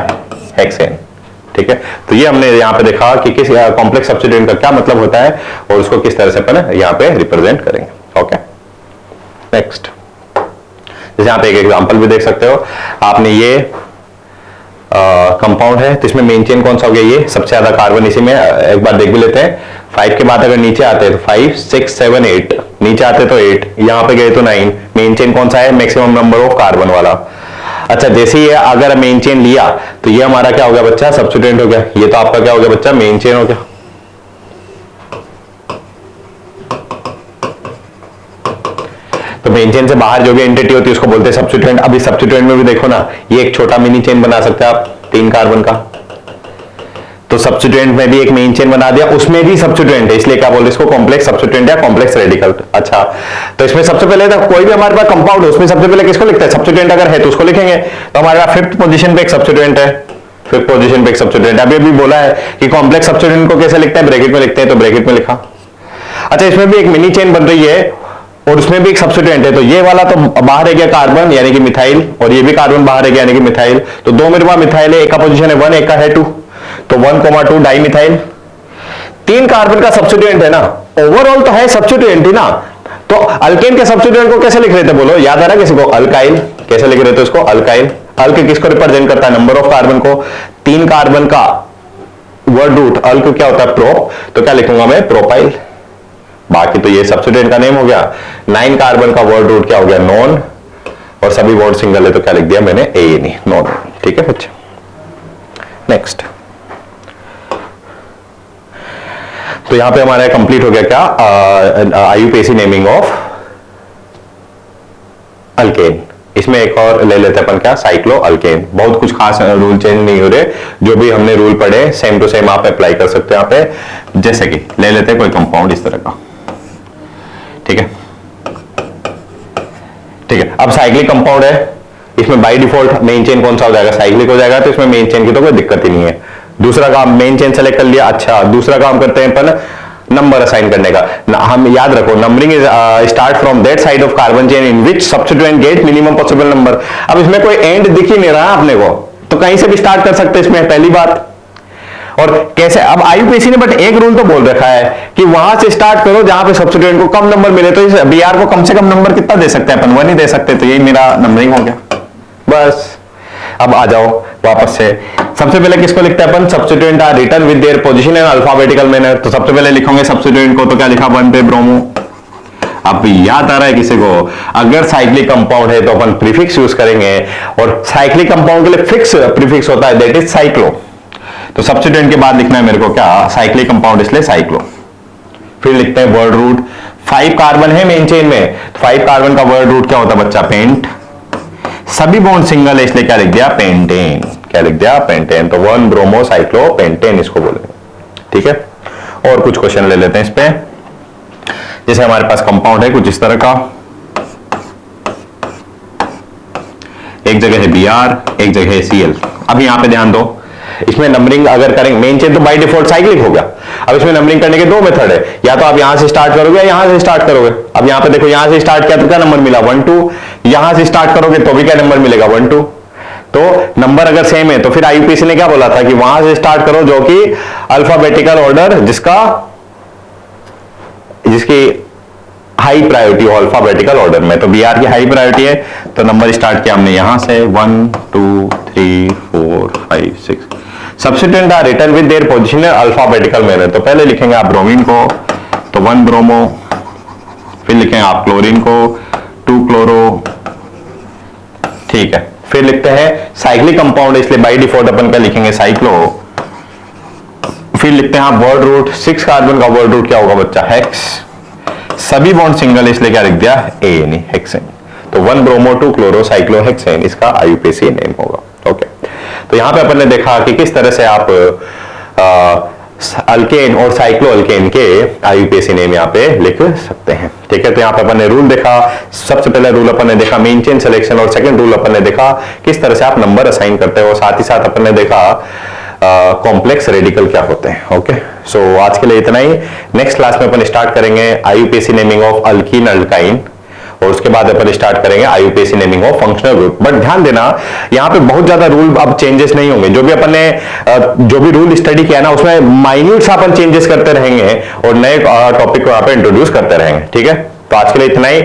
हेक्सेन, ठीक है, तो ये हमने यहाँ पे देखा कि किस कॉम्प्लेक्स सब्स्टिट्यूएंट का क्या मतलब होता है और उसको किस तरह से अपन यहाँ पे रिप्रेजेंट करेंगे। ओके, नेक्स्ट, जैसे यहाँ पे एक एग्जांपल भी देख सकते हो, आपने ये कंपाउंड है तो इसमें मेन चेन कौन सा हो गया, ये सबसे ज्यादा कार्बन इसी में, एक बार देख भी लेते हैं। 5 के बाद अगर नीचे आते हैं तो 5 6 7 8, नीचे आते तो 8, यहाँ पे गए तो 9। मेन चेन कौन सा है, मैक्सिमम नंबर ऑफ कार्बन वाला। अच्छा, जैसे ये अगर मेन चेन लिया तो ये हमारा क्या हो गया बच्चा, सब्स्टिट्यूएंट हो गया। ये तो आपका क्या हो गया बच्चा, मेन चेन हो गया। तो मेन चेन से बाहर जो भी एंटिटी होती है उसको बोलते हैं सब्स्टिट्यूएंट। अभी सब्स्टिट्यूएंट में भी देखो ना, ये एक छोटा मिनी चेन बना सकते हैं आप 3 कार्बन का, तो सब्स्टिट्यूएंट में भी एक मेन चेन बना दिया, उसमें भी सब्स्टिट्यूएंट है, इसलिए क्या बोलते हैं इसको, कॉम्प्लेक्स सब्स्टिट्यूएंट या कॉम्प्लेक्स रेडिकल। अच्छा, तो इसमें सबसे पहले तो कोई भी हमारे पास कंपाउंड है उसमें सबसे पहले किसको लिखते हैं, सब्स्टिट्यूएंट अगर है तो उसको लिखेंगे। तो हमारे पास 5th पोजीशन पे एक सब्स्टिट्यूएंट है, 5th पोजीशन पे एक सब्स्टिट्यूएंट। अभी अभी बोला है कि कॉम्प्लेक्स सब्स्टिट्यूएंट को कैसे लिखते हैं, ब्रैकेट में लिखते हैं, तो ब्रैकेट में लिखा। अच्छा, इसमें भी एक मिनी चेन बन रही है और उसमें भी एक सब्स्टिट्यूएंट है, तो ये वाला तो बाहर है क्या, कार्बन यानी कि मिथाइल, और ये भी कार्बन बाहर है क्या, यानी कि मिथाइल। तो दो मेरे पास मिथाइल है, एक का पोजीशन है 1, एक का है 2, तो 1,2 डाई मिथाइल। 3 कार्बन का सब्स्टिट्यूएंट है ना, ओवरऑल तो है सब्स्टिट्यूएंट ही ना। तो अल्केन के सब्स्टिट्यूएंट को कैसे लिख रहे थे बोलो, याद आ रहा किसी को, अल्काइल। कैसे लिख रहे थे उसको, अल्काइल। अल्क किसको रिप्रेजेंट करता है, नंबर ऑफ कार्बन को। 3 कार्बन का वर्ड रूट अल्क क्या होता है, प्रोप, तो क्या लिखूंगा मैं, प्रोपाइल। बाकी तो ये सब्स्टिट्यूएंट का नेम हो गया। 9 कार्बन का वर्ड रूट क्या हो गया, नॉन, और सभी वर्ड सिंगल है तो क्या लिख दिया मैंने, ए नहीं, नॉन। ठीक है बच्चे, नेक्स्ट। तो यहां पे हमारा कंप्लीट हो गया क्या, आईयूपीएसी नेमिंग ऑफ अल्केन। इसमें एक और ले लेते हैं अपन क्या, साइक्लो अल्केन। बहुत कुछ खास रूल चेंज नहीं हो रहे, जो भी हमने रूल पढ़े सेम टू सेम आप अप्लाई कर सकते हैं यहाँ पे। जैसे कि ले लेते हैं कोई कंपाउंड इस तरह का, ठीक है, ठीक है। अब साइक्लिक कंपाउंड है, इसमें बाय डिफॉल्ट मेन चेन कौन सा हो जाएगा, साइक्लिक हो जाएगा, तो इसमें मेन चेन की तो कोई दिक्कत ही नहीं है। दूसरा काम, मेन चेन सेलेक्ट कर लिया। अच्छा, दूसरा काम करते हैं अपन नंबर असाइन करने का। हम याद रखो, numbering is start from that side of carbon chain in which substituent get minimum possible number. अब इसमें कोई एंड दिख ही नहीं रहा अपने को, तो कहीं से भी स्टार्ट कर सकते हैं इसमें, पहली बात। और कैसे, अब आईयूपीएसी ने बट एक रूल तो बोल रखा है कि वहां से स्टार्ट करो जहां पे सब्स्टिट्यूएंट को कम नंबर मिले। तो इस बीआर को कम से कम नंबर कितना दे सकते हैं अपन, 1 ही दे सकते, तो यही मेरा नंबरिंग हो गया बस। अब आ जाओ वापस से, सबसे पहले किसको लिखते हैं अपन, substituent are written with their position in alphabetical manner. तो सबसे पहले लिखोगे सब्स्टिट्यूएंट को, तो क्या लिखा, 1 पे ब्रोमो। अब याद आ रहा है किसी को, अगर साइक्लिक कंपाउंड है तो अपन प्रीफिक्स यूज करेंगे, और साइक्लिक कंपाउंड के लिए फिक्स प्रीफिक्स होता है, दैट इज साइक्लो। तो सब्स्टिट्यूएंट के बाद लिखना है मेरे को क्या, साइक्लिक कंपाउंड, इसलिए साइक्लो। फिर लिखते हैं वर्ड रूट, 5 कार्बन है मेन चेन में, 5 कार्बन का वर्ड रूट क्या होता है बच्चा, पेंट। सभी बॉन्ड सिंगल है इसलिए क्या लिख दिया, पेंटेन। क्या लिख दिया, पेंटेन। तो 1 ब्रोमो साइक्लो पेंटेन इसको बोलेंगे, ठीक है। और कुछ क्वेश्चन ले लेते हैं इस पे। जैसे हमारे पास कंपाउंड है कुछ इस तरह का, एक जगह है Br, एक जगह है Cl। अब यहां पे ध्यान दो, इसमें नंबरिंग अगर करेंगे, मेन चेन तो बाय डिफॉल्ट साइक्लिक हो गया। अब इसमें नंबरिंग करने के 2 मेथड है, या तो आप यहां से स्टार्ट करोगे या यहां से स्टार्ट करोगे। अब यहां पे देखो, यहां से स्टार्ट किया तो क्या नंबर मिला, 1 2, यहां से स्टार्ट करोगे तो भी क्या नंबर मिलेगा, 1 2। तो नंबर अगर सेम है तो फिर आईयूपीएसी ने क्या बोला था कि वहां से स्टार्ट करो जो कि अल्फाबेटिकल ऑर्डर जिसकी हाई प्रायोरिटी हो अल्फाबेटिकल ऑर्डर में। तो बीआर की हाई प्रायोरिटी है, तो नंबर स्टार्ट किया हमने यहां से 1 2 3 4 5 6। Substituent are written with their position in alphabetical manner. तो पहले लिखेंगे आप ब्रोमीन को, तो 1 ब्रोमो, फिर लिखेंगे आप क्लोरीन को, 2 क्लोरो, ठीक है। फिर लिखते हैं साइक्लिक कंपाउंड, इसलिए बाय डिफॉल्ट अपन क्या लिखेंगे, साइक्लो। फिर लिखते हैं आप वर्ड रूट, 6 कार्बन का वर्ड रूट क्या होगा बच्चा, हेक्स। सभी बॉन्ड सिंगल इसलिए क्या लिख दिया, ए नहीं, हेक्सेन। तो 1 ब्रोमो 2 क्लोरो साइक्लो हेक्सेन इसका आईयूपीएसी नेम होगा। ओके, तो यहां पे अपन ने देखा कि किस तरह से आप अल्केन और साइक्लो अल्केन के आईयूपीएसी नेम यहाँ पे लिख सकते हैं, ठीक है। तो यहाँ पे अपन ने रूल देखा, सबसे पहला रूल अपन ने देखा मेन चेन सिलेक्शन, और सेकंड रूल अपन ने देखा किस तरह से आप नंबर असाइन करते हो, साथ ही साथ अपन ने देखा कॉम्प्लेक्स रेडिकल क्या होते हैं। ओके, सो आज के लिए इतना ही। नेक्स्ट क्लास में अपन स्टार्ट करेंगे IUPAC naming of alkyne alkyne, और उसके बाद अपन स्टार्ट करेंगे IUPAC naming of functional group. But ध्यान देना यहां पे बहुत ज्यादा रूल अब चेंजेस नहीं होंगे, जो भी अपन ने जो भी रूल स्टडी किया ना उसमें माइन्यूट सा अपन चेंजेस करते रहेंगे और नए टॉपिक को यहां पे इंट्रोड्यूस करते रहेंगे। ठीक है, तो आज के लिए इतना ही।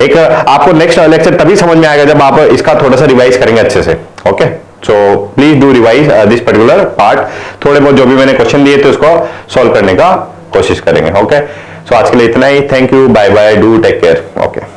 एक आपको नेक्स्ट लेक्चर तभी समझ में आएगा जब आप इसका थोड़ा सा रिवाइज करेंगे अच्छे से। Okay, so please do revise this particular part. थोड़े बहुत जो भी मैंने क्वेश्चन दिए थे उसको सॉल्व करने का कोशिश करेंगे। ओके, सो आज के लिए इतना ही। Thank you, bye bye, do take care. Okay.